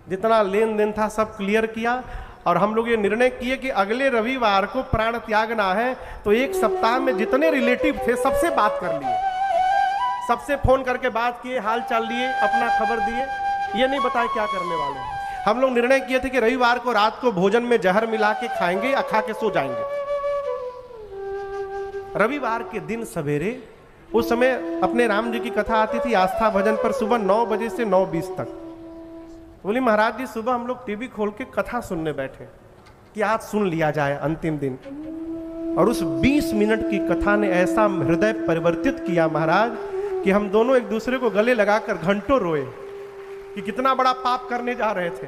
Speaker 1: जितना लेन देन था सब क्लियर किया, और हम लोग ये निर्णय किए कि अगले रविवार को प्राण त्यागना है। तो एक सप्ताह में जितने रिलेटिव थे सबसे बात कर लिए, सबसे फोन करके बात किए, हाल चाल लिए, अपना खबर दिए, ये नहीं बताए क्या करने वाले हैं। हम लोग निर्णय किए थे कि रविवार को रात को भोजन में जहर मिला के खाएंगे या खा के सो जाएंगे। रविवार के दिन सवेरे, उस समय अपने राम जी की कथा आती थी आस्था भजन पर, सुबह 9 बजे से 9:20 तक। बोली महाराज जी सुबह हम लोग टीवी खोल के कथा सुनने बैठे कि आज सुन लिया जाए अंतिम दिन, और उस 20 मिनट की कथा ने ऐसा हृदय परिवर्तित किया महाराज कि हम दोनों एक दूसरे को गले लगाकर घंटों रोए कि कितना बड़ा पाप करने जा रहे थे।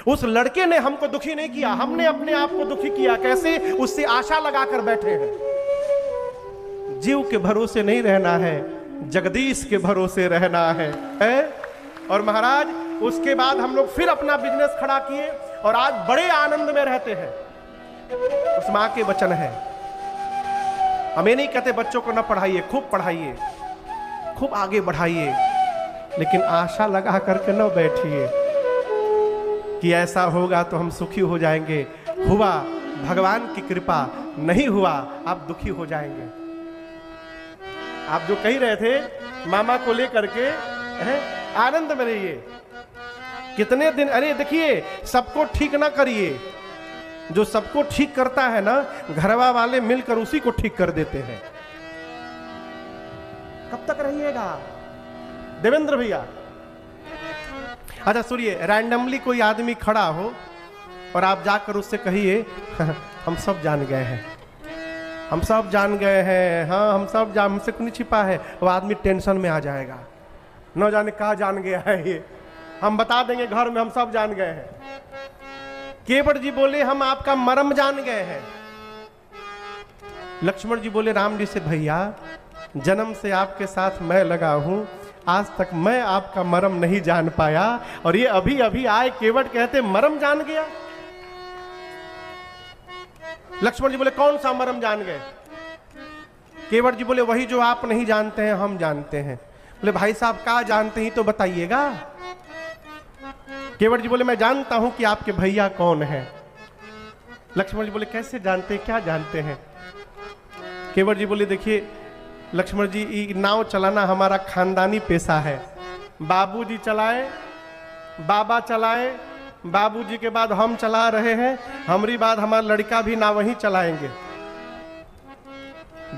Speaker 1: उस लड़के ने हमको दुखी नहीं किया, हमने अपने आप को दुखी किया। कैसे? उससे आशा लगाकर बैठे हैं। जीव के भरोसे नहीं रहना है, जगदीश के भरोसे रहना है? और महाराज उसके बाद हम लोग फिर अपना बिजनेस खड़ा किए और आज बड़े आनंद में रहते हैं। उस मां के वचन है। हम ये नहीं कहते बच्चों को न पढ़ाइए, खूब पढ़ाइए, खूब आगे बढ़ाइए, लेकिन आशा लगा करके न बैठिए कि ऐसा होगा तो हम सुखी हो जाएंगे। हुआ भगवान की कृपा, नहीं हुआ आप दुखी हो जाएंगे। आप जो कह रहे थे मामा को लेकर के आनंद में रहिए, कितने दिन, अरे देखिए सबको ठीक ना करिए, जो सबको ठीक करता है ना घरवा वाले मिलकर उसी को ठीक कर देते हैं। कब तक रहिएगा देवेंद्र भैया? अच्छा सुनिए, रैंडमली कोई आदमी खड़ा हो और आप जाकर उससे कहिए हम सब जान गए हैं, हम सब जान गए हैं, हाँ हम सब जान, हमसे कुछ छिपा है, वो आदमी टेंशन में आ जाएगा, न जाने कहाँ जान गया है ये। हम बता देंगे घर में हम सब जान गए हैं। केवट जी बोले हम आपका मर्म जान गए हैं। लक्ष्मण जी बोले राम जी से, भैया जन्म से आपके साथ मैं लगा हूं, आज तक मैं आपका मर्म नहीं जान पाया, और ये अभी अभी आए केवट कहते मर्म जान गया। लक्ष्मण जी बोले कौन सा मर्म जान गए? केवट जी बोले वही जो आप नहीं जानते हैं हम जानते हैं। बोले भाई साहब क्या जानते हैं तो बताइएगा। केवट जी बोले मैं जानता हूं कि आपके भैया कौन है। लक्ष्मण जी बोले कैसे जानते हैं, क्या जानते हैं? केवट जी बोले देखिए लक्ष्मण जी, नाव चलाना हमारा खानदानी पेशा है। बाबूजी चलाए, बाबा चलाए, बाबूजी के बाद हम चला रहे हैं, हमारी बाद हमारा लड़का भी नाव वहीं चलाएंगे।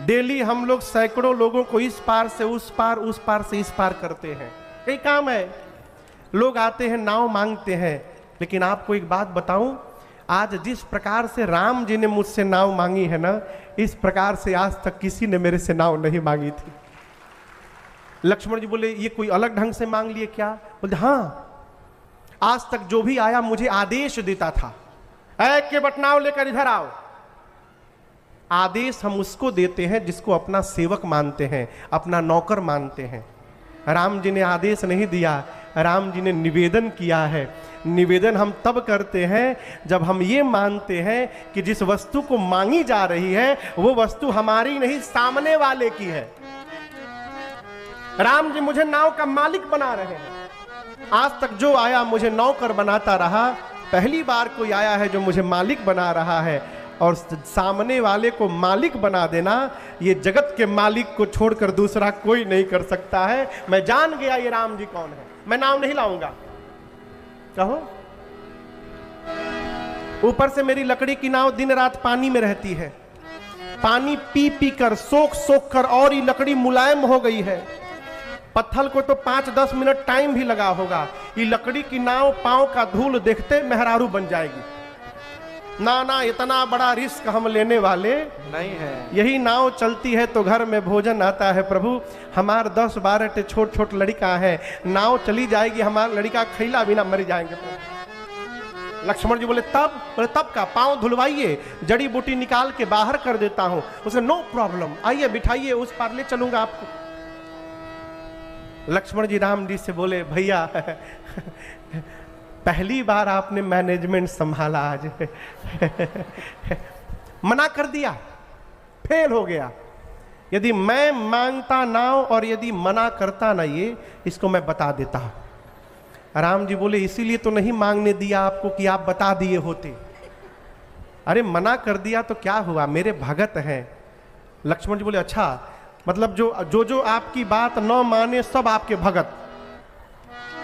Speaker 1: डेली हम लोग सैकड़ों लोगों को इस पार से उस पार, उस पार से इस पार करते हैं। यही काम है। लोग आते हैं नाव मांगते हैं, लेकिन आपको एक बात बताऊं, आज जिस प्रकार से राम जी ने मुझसे नाव मांगी है ना, इस प्रकार से आज तक किसी ने मेरे से नाव नहीं मांगी थी। लक्ष्मण जी बोले ये कोई अलग ढंग से मांग लिए क्या? बोले हाँ, आज तक जो भी आया मुझे आदेश देता था, ऐ केवट नाव लेकर इधर आओ। आदेश हम उसको देते हैं जिसको अपना सेवक मानते हैं, अपना नौकर मानते हैं। राम जी ने आदेश नहीं दिया, राम जी ने निवेदन किया है। निवेदन हम तब करते हैं जब हम ये मानते हैं कि जिस वस्तु को मांगी जा रही है वो वस्तु हमारी नहीं, सामने वाले की है। राम जी मुझे नाव का मालिक बना रहे हैं। आज तक जो आया मुझे नौकर बनाता रहा, पहली बार कोई आया है जो मुझे मालिक बना रहा है। और सामने वाले को मालिक बना देना, ये जगत के मालिक को छोड़कर दूसरा कोई नहीं कर सकता है। मैं जान गया ये राम जी कौन है। मैं नाम नहीं लाऊंगा, कहो। ऊपर से मेरी लकड़ी की नाव दिन रात पानी में रहती है, पानी पी पी कर, सोख सोख कर, और ये लकड़ी मुलायम हो गई है। पत्थर को तो 5-10 मिनट टाइम भी लगा होगा। ये लकड़ी की नाव पांव का धूल देखते मेहरारू बन जाएगी। ना ना, इतना बड़ा रिस्क हम लेने वाले नहीं है। यही नाव चलती है तो घर में भोजन आता है। प्रभु हमार 10-12 छोट छोट लड़का है, नाव चली जाएगी, हमारा लड़का खैला बिना मर जाएंगे। लक्ष्मण जी बोले तब का पांव धुलवाइए, जड़ी बूटी निकाल के बाहर कर देता हूं। उसे नो प्रॉब्लम, आइए बिठाइए, उस पार ले चलूंगा आपको। लक्ष्मण जी राम जी से बोले भैया पहली बार आपने मैनेजमेंट संभाला आज। मना कर दिया, फेल हो गया। यदि मैं मांगता नाव और यदि मना करता ना, ये इसको मैं बता देता। राम जी बोले इसीलिए तो नहीं मांगने दिया आपको कि आप बता दिए होते। अरे मना कर दिया तो क्या हुआ, मेरे भगत हैं। लक्ष्मण जी बोले अच्छा, मतलब जो आपकी बात न माने सब आपके भगत।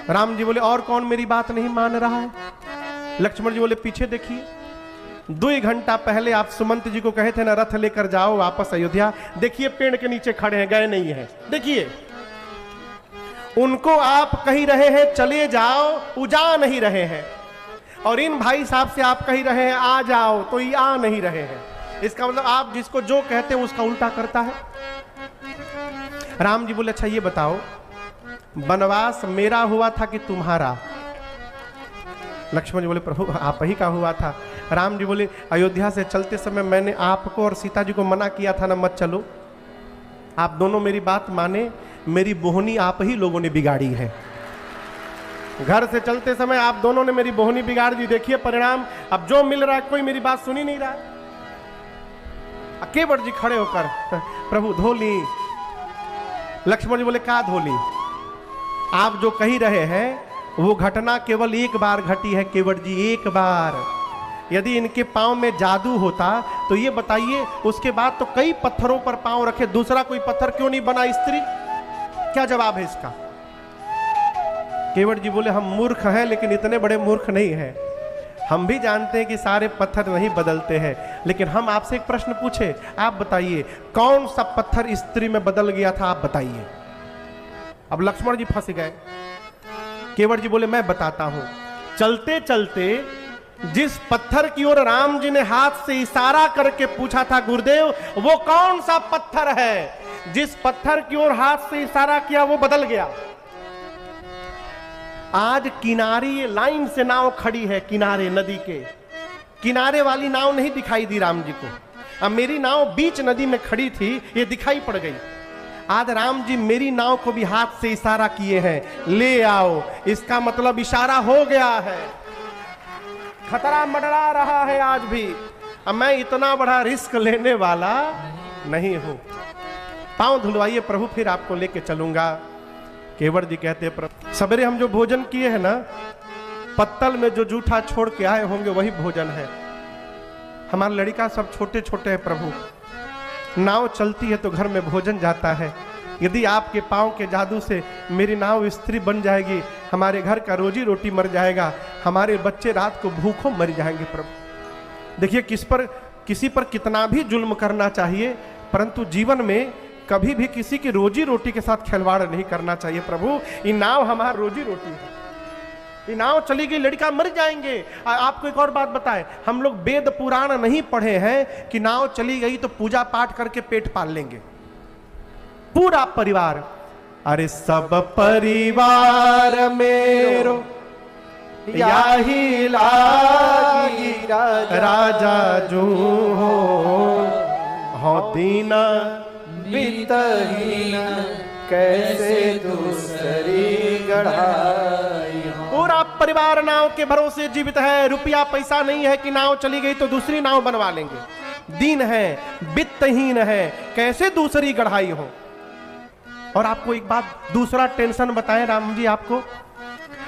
Speaker 1: राम जी बोले और कौन मेरी बात नहीं मान रहा है? लक्ष्मण जी बोले पीछे देखिए, 2 घंटा पहले आप सुमंत जी को कहे थे ना रथ लेकर जाओ वापस अयोध्या, देखिए पेड़ के नीचे खड़े हैं, गए नहीं हैं। देखिए उनको आप कही रहे हैं चले जाओ, वो जा नहीं रहे हैं। और इन भाई साहब से आप कही रहे हैं आ जाओ, तो ये आ नहीं रहे हैं। इसका मतलब आप जिसको जो कहते हैं उसका उल्टा करता है। राम जी बोले अच्छा ये बताओ, वनवास मेरा हुआ था कि तुम्हारा? लक्ष्मण जी बोले प्रभु आप ही का हुआ था। राम जी बोले अयोध्या से चलते समय मैंने आपको और सीता जी को मना किया था ना मत चलो। आप दोनों मेरी बात माने, मेरी बोहनी आप ही लोगों ने बिगाड़ी है। घर से चलते समय आप दोनों ने मेरी बोहनी बिगाड़ दी, देखिए परिणाम। अब जो मिल रहा है कोई मेरी बात सुन ही नहीं रहा। केवट जी खड़े होकर प्रभु धो ली। लक्ष्मण जी बोले क्या धो ली? आप जो कही रहे हैं वो घटना केवल एक बार घटी है केवट जी, एक बार। यदि इनके पांव में जादू होता तो ये बताइए, उसके बाद तो कई पत्थरों पर पांव रखे, दूसरा कोई पत्थर क्यों नहीं बना स्त्री? क्या जवाब है इसका? केवट जी बोले हम मूर्ख हैं लेकिन इतने बड़े मूर्ख नहीं हैं। हम भी जानते हैं कि सारे पत्थर नहीं बदलते हैं, लेकिन हम आपसे एक प्रश्न पूछे, आप बताइए कौन सा पत्थर स्त्री में बदल गया था, आप बताइए। अब लक्ष्मण जी फंस गए। केवट जी बोले मैं बताता हूं। चलते चलते जिस पत्थर की ओर राम जी ने हाथ से इशारा करके पूछा था गुरुदेव वो कौन सा पत्थर है, जिस पत्थर की ओर हाथ से इशारा किया वो बदल गया। आज किनारे लाइन से नाव खड़ी है, किनारे नदी के किनारे वाली नाव नहीं दिखाई दी राम जी को। अब मेरी नाव बीच नदी में खड़ी थी, ये दिखाई पड़ गई। आज राम जी मेरी नाव को भी हाथ से इशारा किए हैं, ले आओ। इसका मतलब इशारा हो गया है, खतरा मंडरा रहा है आज भी। अब मैं इतना बड़ा रिस्क लेने वाला नहीं हूं। पांव धुलवाइए प्रभु, फिर आपको लेके चलूंगा। केवट जी कहते हैं प्रभु सवेरे हम जो भोजन किए हैं ना, पत्तल में जो जूठा छोड़ के आए होंगे वही भोजन है। हमारा लड़का सब छोटे छोटे हैं प्रभु, नाव चलती है तो घर में भोजन जाता है। यदि आपके पांव के जादू से मेरी नाव स्त्री बन जाएगी, हमारे घर का रोजी रोटी मर जाएगा, हमारे बच्चे रात को भूखों मर जाएंगे प्रभु। देखिए किसी पर कितना भी जुल्म करना चाहिए, परंतु जीवन में कभी भी किसी की रोजी रोटी के साथ खिलवाड़ नहीं करना चाहिए प्रभु। ये नाव हमारी रोजी रोटी है, ये नाव चली गई लड़का मर जाएंगे। आपको एक और बात बताएं, हम लोग वेद पुराण नहीं पढ़े हैं कि नाव चली गई तो पूजा पाठ करके पेट पाल लेंगे पूरा परिवार। अरे सब परिवार मेरो याही लागी राजा जो हो दीना बितहीन कैसे दूसरी गढ़ाई। पूरा परिवार नाव के भरोसे जीवित है, रुपया पैसा नहीं है कि नाव चली गई तो दूसरी नाव बनवा लेंगे। दीन है, वित्तहीन है, कैसे दूसरी गढ़ाई हो। और आपको एक बात दूसरा टेंशन बताएं राम जी आपको,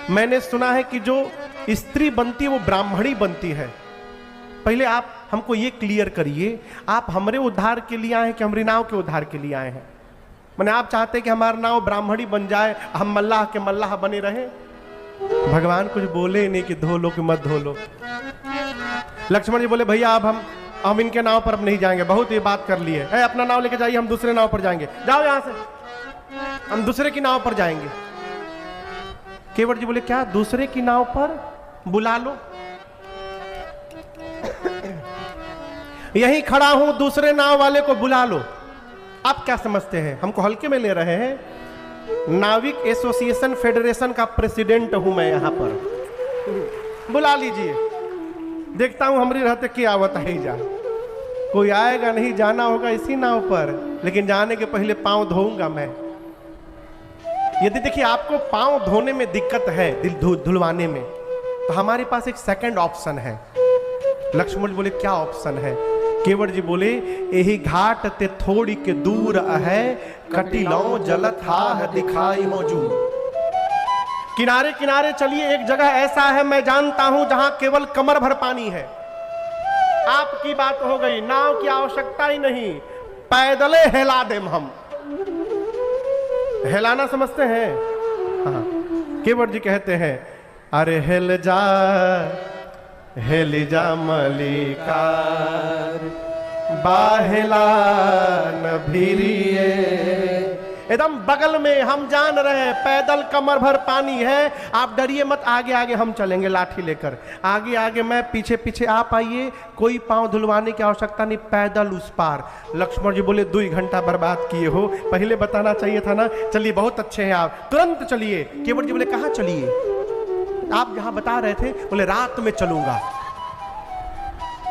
Speaker 1: मैंने सुना है कि जो स्त्री बनती है वो ब्राह्मणी बनती है। पहले आप हमको ये क्लियर करिए, आप हमारे उद्धार के लिए आए हैं कि हमारी नाव के उद्धार के लिए आए हैं? मैंने आप चाहते हैं कि हमारा नाव ब्राह्मणी बन जाए, हम मल्लाह के मल्लाह बने रहे? भगवान कुछ बोले नहीं कि धो लो कि मत धो लो। लक्ष्मण जी बोले भैया अब हम इनके नाव पर अब नहीं जाएंगे, बहुत ये बात कर ली है, अपना नाव लेके जाइए, हम दूसरे नाव पर जाएंगे। जाओ यहां से, हम दूसरे की नाव पर जाएंगे। केवट जी बोले क्या दूसरे की नाव पर? बुला लो, यही खड़ा हूं, दूसरे नाव वाले को बुला लो। आप क्या समझते हैं हमको हल्के में ले रहे हैं? नाविक एसोसिएशन फेडरेशन का प्रेसिडेंट हूं मैं यहां पर, बुला लीजिए। देखता हूं हमारी रहते क्या आवत ही जा, कोई आएगा नहीं, जाना होगा इसी नाव पर, लेकिन जाने के पहले पांव धोऊंगा मैं। यदि देखिए आपको पांव धोने में दिक्कत है, दिल धुलवाने में, तो हमारे पास एक सेकंड ऑप्शन है। लक्ष्मण जी बोले क्या ऑप्शन है? केवट जी बोले यही घाट ते थोड़ी के दूर है, कटिलो जलत हा दिखाई मौजूद। किनारे किनारे चलिए, एक जगह ऐसा है मैं जानता हूं जहां केवल कमर भर पानी है। आपकी बात हो गई, नाव की आवश्यकता ही नहीं, पैदले हिला देम हम। हिलाना समझते हैं? हाँ। केवट जी कहते हैं अरे हिल जा मलिकार बाहेला न भिरिए। एकदम बगल में, हम जान रहे हैं पैदल कमर भर पानी है, आप डरिए मत, आगे आगे हम चलेंगे लाठी लेकर, आगे आगे मैं, पीछे पीछे आप आइए, कोई पांव धुलवाने की आवश्यकता नहीं, पैदल उस पार। लक्ष्मण जी बोले 2 घंटा बर्बाद किए हो, पहले बताना चाहिए था ना। चलिए बहुत अच्छे हैं आप, तुरंत चलिए। केवट जी बोले कहां चलिए? आप जहां बता रहे थे, बोले रात में चलूंगा।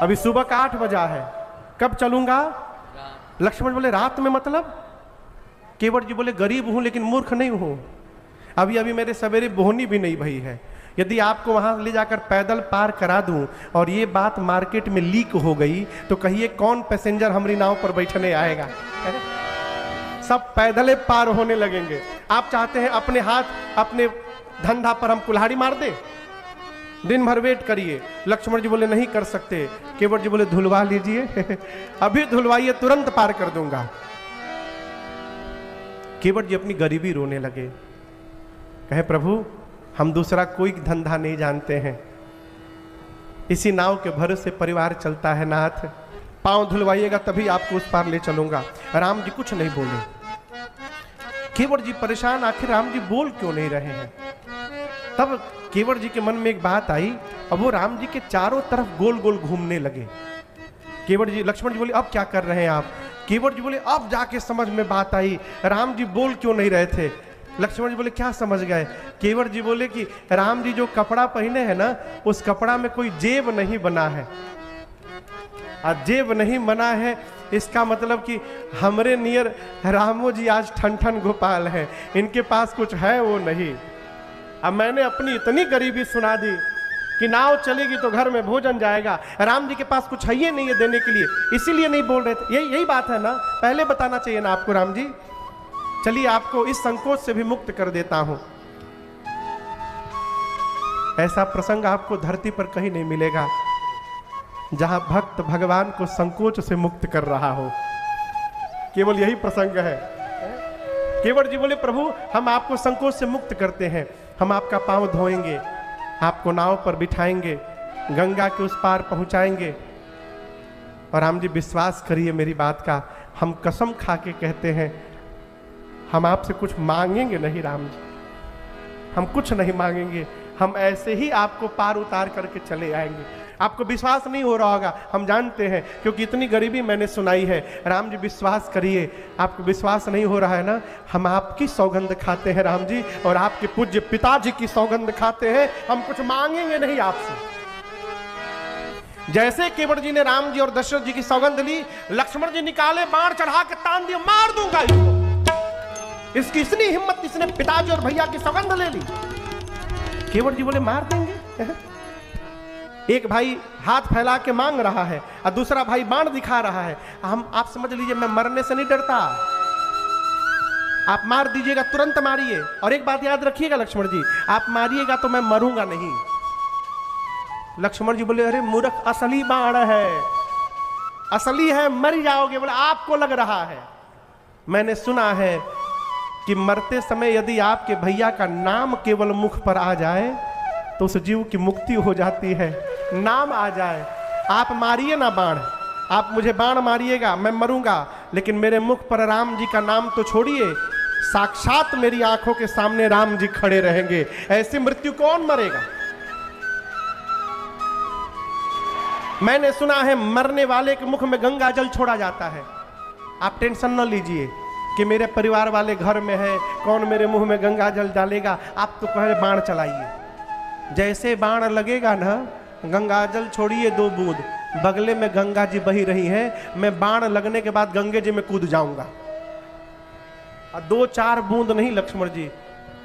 Speaker 1: अभी सुबह का 8 बजा है, कब चलूंगा? लक्ष्मण बोले रात में मतलब? केवट जी बोले गरीब हूं लेकिन मूर्ख नहीं हूं, अभी अभी मेरे सवेरे बोहनी भी नहीं भई है। यदि आपको वहां ले जाकर पैदल पार करा दूं और ये बात मार्केट में लीक हो गई तो कहिए कौन पैसेंजर हमारी नाव पर बैठने आएगा? सब पैदल पार होने लगेंगे। आप चाहते हैं अपने हाथ अपने धंधा पर हम कुल्हाड़ी मार दे? दिन भर वेट करिए। लक्ष्मण जी बोले नहीं कर सकते। केवट जी बोले धुलवा लीजिए अभी धुलवाइए, तुरंत पार कर दूंगा। केवट जी अपनी गरीबी रोने लगे, कहे प्रभु हम दूसरा कोई धंधा नहीं जानते हैं, इसी नाव के भरोसे परिवार चलता है नाथ, पांव धुलवाइएगा तभी आपको उस पार ले चलूंगा। राम जी कुछ नहीं बोले। केवट जी परेशान, आखिर राम जी बोल क्यों नहीं रहे हैं? तब केवट जी के मन में एक बात आई, अब वो राम जी के चारों तरफ गोल गोल घूमने लगे। केवट जी, लक्ष्मण जी बोले अब क्या कर रहे हैं आप? केवट जी बोले अब जाके समझ में बात आई, राम जी बोल क्यों नहीं रहे थे? लक्ष्मण जी बोले क्या समझ गए? केवट जी बोले कि राम जी जो कपड़ा पहने हैं ना, उस कपड़ा में कोई जेब नहीं बना है। और जेब नहीं बना है इसका मतलब कि हमरे नियर रामो जी आज ठन ठन गोपाल हैं, इनके पास कुछ है वो नहीं। अब मैंने अपनी इतनी गरीबी सुना दी कि नाव चलेगी तो घर में भोजन जाएगा, राम जी के पास कुछ है ही नहीं है देने के लिए, इसीलिए नहीं बोल रहे थे। यही बात है ना, पहले बताना चाहिए ना आपको राम जी। चलिए आपको इस संकोच से भी मुक्त कर देता हूं। ऐसा प्रसंग आपको धरती पर कहीं नहीं मिलेगा जहां भक्त भगवान को संकोच से मुक्त कर रहा हो, केवल यही प्रसंग है। केवट जी बोले प्रभु हम आपको संकोच से मुक्त करते हैं, हम आपका पांव धोएंगे, आपको नाव पर बिठाएंगे, गंगा के उस पार पहुंचाएंगे। और राम जी विश्वास करिए मेरी बात का, हम कसम खा के कहते हैं हम आपसे कुछ मांगेंगे नहीं राम जी, हम कुछ नहीं मांगेंगे, हम ऐसे ही आपको पार उतार करके चले आएंगे। आपको विश्वास नहीं हो रहा होगा, हम जानते हैं, क्योंकि इतनी गरीबी मैंने सुनाई है। राम जी विश्वास करिए, आपको विश्वास नहीं हो रहा है ना, हम आपकी सौगंध खाते हैं राम जी, और आपके पूज्य पिताजी की सौगंध खाते हैं, हम कुछ मांगेंगे नहीं आपसे। जैसे केवट जी ने राम जी और दशरथ जी की सौगंध ली, लक्ष्मण जी निकाले बाण चढ़ा के तान दिया, मार दूंगा इसको। इसकी इतनी हिम्मत, इसने पिताजी और भैया की सौगंध ले ली। केवट जी बोले मार देंगे। एक भाई हाथ फैला के मांग रहा है और दूसरा भाई बाण दिखा रहा है। आप समझ लीजिए मैं मरने से नहीं डरता, आप मार दीजिएगा तुरंत मारिए। और एक बात याद रखिएगा लक्ष्मण जी, आप मारिएगा तो मैं मरूंगा नहीं। लक्ष्मण जी बोले अरे मूर्ख, असली बाण है, असली है, मर जाओगे। बोले आपको लग रहा है, मैंने सुना है कि मरते समय यदि आपके भैया का नाम केवल मुख पर आ जाए तो उस जीव की मुक्ति हो जाती है। नाम आ जाए, आप मारिए ना बाण, आप मुझे बाण मारिएगा मैं मरूंगा, लेकिन मेरे मुख पर राम जी का नाम तो छोड़िए, साक्षात मेरी आंखों के सामने राम जी खड़े रहेंगे। ऐसी मृत्यु कौन मरेगा? मैंने सुना है मरने वाले के मुख में गंगा जल छोड़ा जाता है। आप टेंशन न लीजिए कि मेरे परिवार वाले घर में है, कौन मेरे मुंह में गंगा जल डालेगा। आप तो कहे बाण चलाइए, जैसे बाण लगेगा ना, गंगा जल छोड़िए 2 बूंद, बगले में गंगा जी बही रही हैं, मैं बाण लगने के बाद गंगे जी में कूद जाऊंगा। और 2-4 बूंद नहीं लक्ष्मण जी,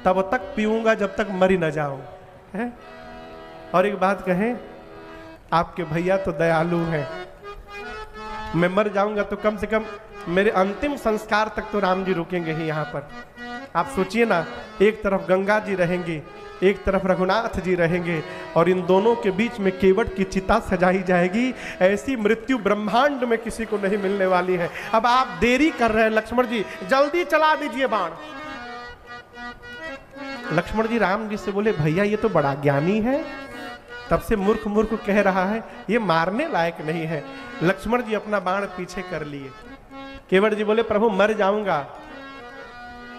Speaker 1: तब तक पीऊंगा जब तक मरी न जाऊं है। और एक बात कहें, आपके भैया तो दयालु हैं, मैं मर जाऊंगा तो कम से कम मेरे अंतिम संस्कार तक तो राम जी रुकेंगे ही यहाँ पर। आप सोचिए ना, एक तरफ गंगा जी रहेंगी, एक तरफ रघुनाथ जी रहेंगे, और इन दोनों के बीच में केवट की चिता सजाई जाएगी। ऐसी मृत्यु ब्रह्मांड में किसी को नहीं मिलने वाली है। अब आप देरी कर रहे हैं लक्ष्मण जी, जल्दी चला दीजिए बाण। लक्ष्मण जी राम जी से बोले भैया ये तो बड़ा ज्ञानी है, तब से मूर्ख मूर्ख कह रहा है, ये मारने लायक नहीं है। लक्ष्मण जी अपना बाण पीछे कर लिए। केवट जी बोले प्रभु मर जाऊंगा,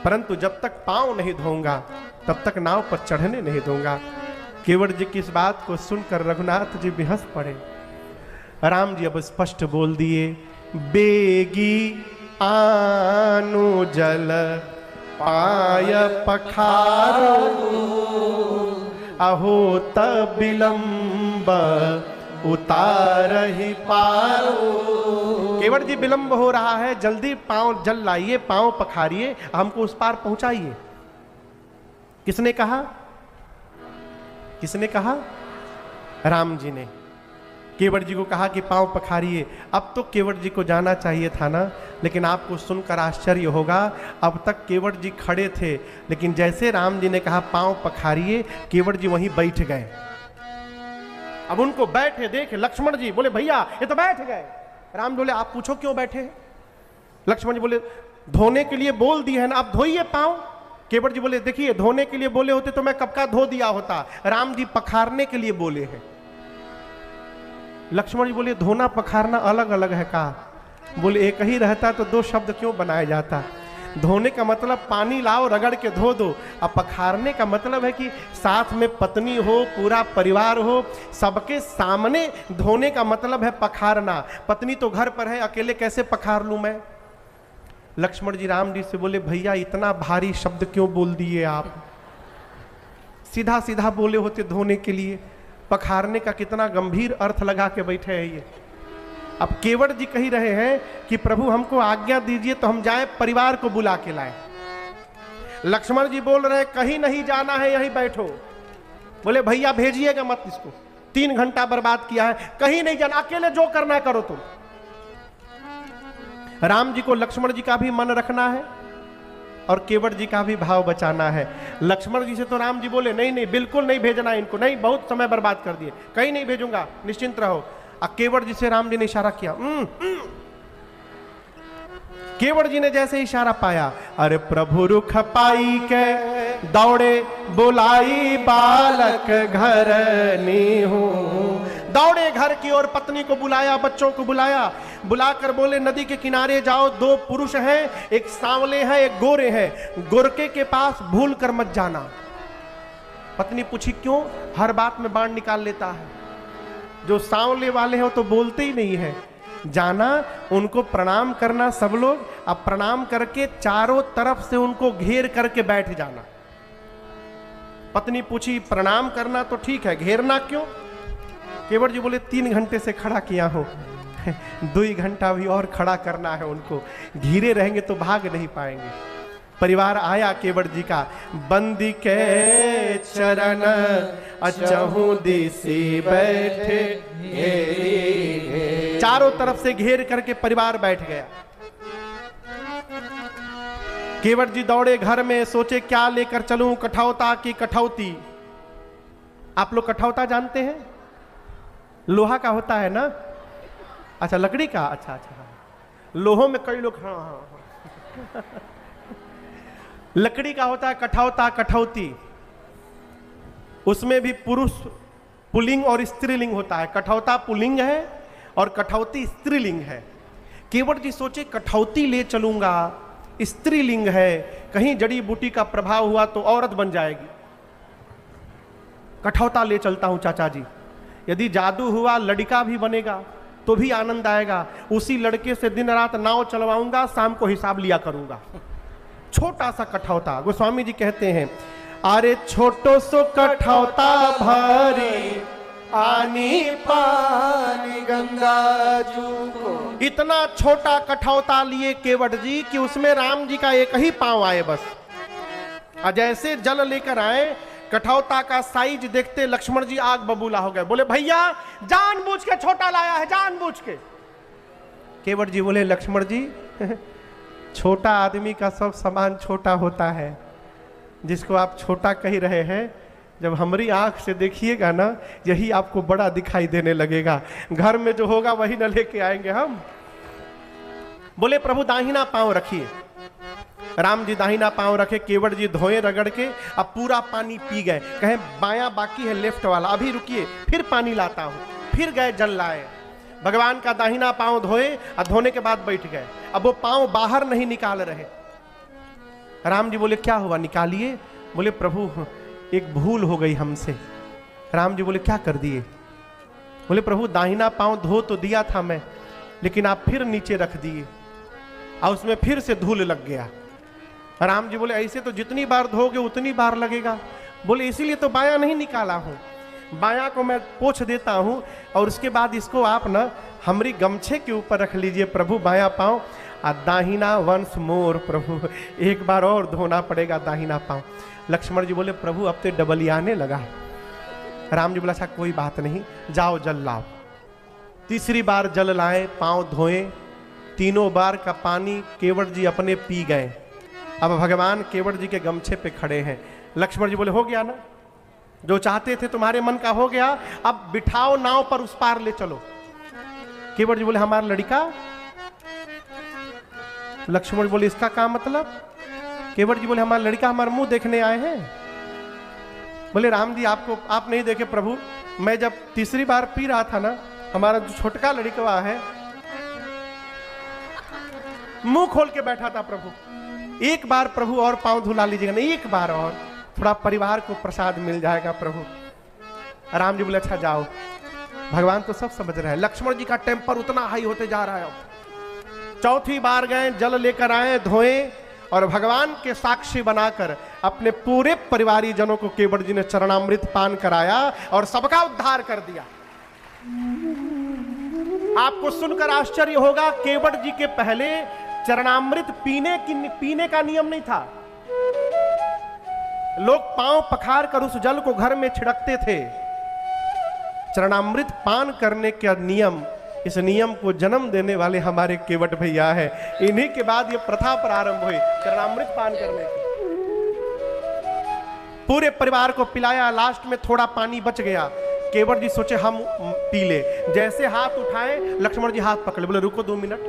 Speaker 1: परंतु जब तक पांव नहीं धोऊंगा तब तक नाव पर चढ़ने नहीं दूंगा। केवट जी की इस बात को सुनकर रघुनाथ जी बेहस पड़े। राम जी अब स्पष्ट बोल दिए, बेगी आनु जल पाय पखारो, अहो तब विलंब उतार ही पारो। केवट जी विलंब हो रहा है, जल्दी पांव जल लाइए, पांव पखारिए, हमको उस पार पहुंचाइए। किसने कहा? किसने कहा? राम जी ने केवट जी को कहा कि पांव पखारिए। अब तो केवट जी को जाना चाहिए था ना, लेकिन आपको सुनकर आश्चर्य होगा, अब तक केवट जी खड़े थे, लेकिन जैसे राम जी ने कहा पांव पखारिए, केवट जी वहीं बैठ गए। अब उनको बैठे देख लक्ष्मण जी बोले भैया ये तो बैठ गए। राम बोले आप पूछो क्यों बैठे? लक्ष्मण जी बोले धोने के लिए बोल दिए है ना, आप धोइए पांव। केवट जी बोले देखिए धोने के लिए बोले होते तो मैं कब का धो दिया होता, राम जी पखारने के लिए बोले हैं। लक्ष्मण जी बोले धोना पखारना अलग अलग है का? बोले एक ही रहता तो दो शब्द क्यों बनाया जाता? धोने का मतलब पानी लाओ रगड़ के धो दो, अब पखारने का मतलब है कि साथ में पत्नी हो, पूरा परिवार हो, सबके सामने धोने का मतलब है पखारना। पत्नी तो घर पर है, अकेले कैसे पखार लूं मैं? लक्ष्मण जी राम जी से बोले भैया इतना भारी शब्द क्यों बोल दिए आप? सीधा सीधा बोले होते धोने के लिए, पखारने का कितना गंभीर अर्थ लगा के बैठे हैं ये। अब केवट जी कह रहे हैं कि प्रभु हमको आज्ञा दीजिए तो हम जाएं परिवार को बुला के लाएं। लक्ष्मण जी बोल रहे कहीं नहीं जाना है, यहीं बैठो। बोले भैया भेजिएगा मत इसको, 3 घंटा बर्बाद किया है, कहीं नहीं जाना, अकेले जो करना है करो तुम। राम जी को लक्ष्मण जी का भी मन रखना है और केवट जी का भी भाव बचाना है। लक्ष्मण जी से तो राम जी बोले नहीं नहीं बिल्कुल नहीं भेजना इनको, नहीं बहुत समय बर्बाद कर दिए, कहीं नहीं भेजूंगा, निश्चिंत रहो। केवट जी से राम जी ने इशारा किया। केवट जी ने जैसे इशारा पाया, अरे प्रभु रुख पाई के दौड़े बुलाई बालक घर नीहू। दौड़े घर की ओर, पत्नी को बुलाया, बच्चों को बुलाया, बुलाकर बोले नदी के किनारे जाओ, 2 पुरुष हैं, एक सांवले हैं एक गोरे हैं, गोरके के पास भूल कर मत जाना। पत्नी पूछी क्यों? हर बात में बाण निकाल लेता है। जो सांवले वाले हैं वो तो बोलते ही नहीं है। जाना, उनको प्रणाम करना सब लोग, अब प्रणाम करके चारों तरफ से उनको घेर करके बैठ जाना। पत्नी पूछी प्रणाम करना तो ठीक है, घेरना क्यों? केवट जी बोले 3 घंटे से खड़ा किया हूं, 2 घंटा भी और खड़ा करना है उनको, घिरे रहेंगे तो भाग नहीं पाएंगे। परिवार आया केवट जी का, बंदी के चरण अचहु दिसी बैठे, चारों तरफ से घेर करके परिवार बैठ गया। केवट जी दौड़े घर में, सोचे क्या लेकर चलूं, कठौता की कठौती। आप लोग कठौता जानते हैं? लोहा का होता है ना? अच्छा लकड़ी का, अच्छा अच्छा, लोहों में कई लोग, हाँ हाँ लकड़ी का होता है कठौता कठौती। उसमें भी पुरुष पुल्लिंग और स्त्रीलिंग होता है। कठौता पुल्लिंग है और कठौती स्त्रीलिंग है। केवट जी सोचे कठौती ले चलूंगा, स्त्रीलिंग है, कहीं जड़ी बूटी का प्रभाव हुआ तो औरत बन जाएगी। कठौता ले चलता हूं चाचा जी, यदि जादू हुआ लड़का भी बनेगा तो भी आनंद आएगा। उसी लड़के से दिन रात नाव चलवाऊंगा, शाम को हिसाब लिया करूंगा। छोटा सा कठौता। गोस्वामी जी कहते हैं, अरे छोटो सो कठौता भारी आनी पानी गंगा जू को। इतना छोटा कठौता लिए केवट जी कि उसमें राम जी का एक ही पांव आए बस। जैसे जल लेकर आए, कठौता का साइज देखते लक्ष्मण जी आग बबूला हो गए। बोले भैया जानबूझ के छोटा लाया है, जानबूझ के। केवट जी बोले लक्ष्मण जी छोटा आदमी का सब सामान छोटा होता है, जिसको आप छोटा कह रहे हैं, जब हमारी आंख से देखिएगा ना, यही आपको बड़ा दिखाई देने लगेगा। घर में जो होगा वही न लेके आएंगे हम। बोले प्रभु दाहिना पांव रखिए। राम जी दाहिना पांव रखे, केवट जी धोए रगड़ के, अब पूरा पानी पी गए। कहे बायां बाकी है लेफ्ट वाला, अभी रुकिए फिर पानी लाता हूं। फिर गए जल लाए, भगवान का दाहिना पांव धोए और धोने के बाद बैठ गए। अब वो पांव बाहर नहीं निकाल रहे। राम जी बोले क्या हुआ, निकालिए। बोले प्रभु एक भूल हो गई हमसे। राम जी बोले क्या कर दिए? बोले प्रभु दाहिना पांव धो तो दिया था मैं, लेकिन आप फिर नीचे रख दिए और उसमें फिर से धूल लग गया। राम जी बोले ऐसे तो जितनी बार धोगे उतनी बार लगेगा। बोले इसीलिए तो बायां नहीं निकाला हूं, बायां को मैं पोंछ देता हूं और उसके बाद इसको आप ना हमारी गमछे के ऊपर रख लीजिए प्रभु बायां पांव, दाहिना वंस मोर प्रभु, एक बार और धोना पड़ेगा दाहिना पांव। लक्ष्मण जी बोले प्रभु अब तो डबलियाने लगा। राम जी बोला अच्छा कोई बात नहीं, जाओ जल लाओ। तीसरी बार जल लाए, पांव धोए, तीनों बार का पानी केवट जी अपने पी गए। अब भगवान केवट जी के गमछे पे खड़े हैं। लक्ष्मण जी बोले हो गया ना, जो चाहते थे तुम्हारे मन का हो गया, अब बिठाओ नाव पर उस पार ले चलो। केवट जी बोले हमारा लड़का। लक्ष्मण जी बोले इसका क्या मतलब? केवट जी बोले हमारा लड़का हमारा मुंह देखने आए हैं। बोले राम जी आपको आप नहीं देखे प्रभु, मैं जब तीसरी बार पी रहा था ना, हमारा जो छोटका लड़का है मुंह खोल के बैठा था प्रभु, एक बार प्रभु और पांव धुला लीजिएगा ना, एक बार और, थोड़ा परिवार को प्रसाद मिल जाएगा प्रभु। राम जी बोले अच्छा जाओ। भगवान तो सब समझ रहे हैं, लक्ष्मण जी का टेम्पर उतना हाई होते जा रहा है। चौथी बार गए, जल लेकर आए, धोए और भगवान के साक्षी बनाकर अपने पूरे परिवारी जनों को केवट जी ने चरणामृत पान कराया और सबका उद्धार कर दिया। आपको सुनकर आश्चर्य होगा, केवट जी के पहले चरणामृत पीने का नियम नहीं था। लोग पांव पखार कर उस जल को घर में छिड़कते थे। चरणामृत पान करने का नियम, इस नियम को जन्म देने वाले हमारे केवट भैया है। इन्हीं के बाद ये प्रथा प्रारंभ हुई चरणामृत पान करने की। पूरे परिवार को पिलाया, लास्ट में थोड़ा पानी बच गया। केवट जी सोचे हम पी ले, जैसे हाथ उठाए लक्ष्मण जी हाथ पकड़े, बोले रुको 2 मिनट,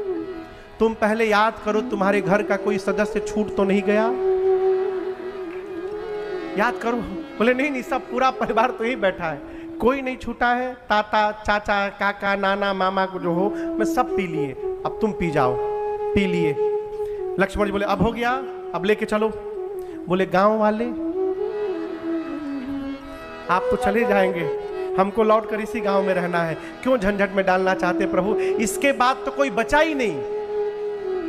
Speaker 1: तुम पहले याद करो तुम्हारे घर का कोई सदस्य छूट तो नहीं गया, याद करो। बोले नहीं नहीं सब पूरा परिवार तो ही बैठा है, कोई नहीं छूटा है, ताता चाचा काका नाना मामा को जो हो मैं सब पी लिए, अब तुम पी जाओ। पी लिए। लक्ष्मण जी बोले अब हो गया, अब लेके चलो। बोले गांव वाले आप तो चले जाएंगे, हमको लौट कर इसी गांव में रहना है, क्यों झंझट में डालना चाहते प्रभु, इसके बाद तो कोई बचा ही नहीं।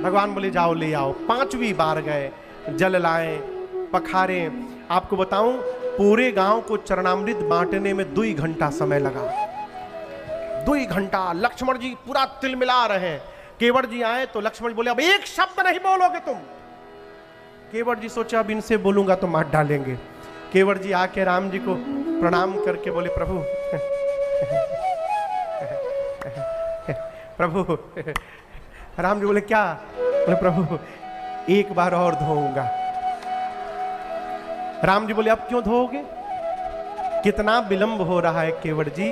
Speaker 1: भगवान बोले जाओ ले आओ। 5वीं बार गए, जल लाए, पखारे। आपको बताऊं पूरे गांव को चरणामृत बांटने में 2 घंटा समय लगा। 2 घंटा लक्ष्मण जी पूरा तिलमिला रहे हैं। केवट जी आए तो लक्ष्मण जी बोले अब एक शब्द नहीं बोलोगे तुम। केवट जी सोचे अब इनसे बोलूंगा तो मार डालेंगे। केवट जी आके राम जी को प्रणाम करके बोले प्रभु प्रभु। राम जी बोले क्या? बोले प्रभु एक बार और धोऊंगा। राम जी बोले अब क्यों धोओगे, कितना विलंब हो रहा है केवट जी,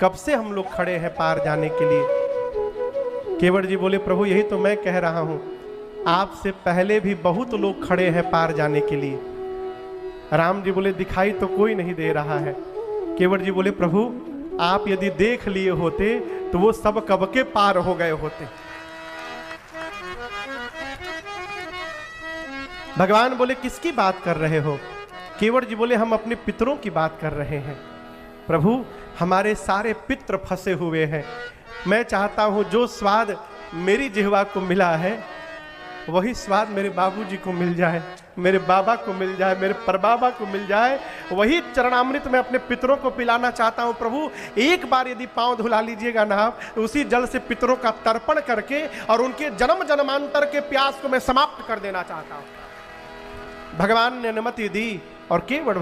Speaker 1: कब से हम लोग खड़े हैं पार जाने के लिए। केवट जी बोले प्रभु यही तो मैं कह रहा हूं, आपसे पहले भी बहुत लोग खड़े हैं पार जाने के लिए। राम जी बोले दिखाई तो कोई नहीं दे रहा है। केवट जी बोले प्रभु आप यदि देख लिए होते तो वो सब कब के पार हो गए होते। भगवान बोले किसकी बात कर रहे हो? केवट जी बोले हम अपने पितरों की बात कर रहे हैं। प्रभु हमारे सारे पितृ फंसे हुए हैं, मैं चाहता हूं जो स्वाद मेरी जिह्वा को मिला है वही स्वाद मेरे बाबूजी को मिल जाए, मेरे बाबा को मिल जाए, मेरे परबाबा को मिल जाए, वही चरणामृत मैं अपने पितरों को पिलाना चाहता हूं। प्रभु एक बार यदि पांव धुला लीजिएगा ना आप, उसी जल से पितरों का तर्पण करके और उनके जन्म जन्मांतर के प्यास को मैं समाप्त कर देना चाहता हूं। भगवान ने अनुमति दी और केवट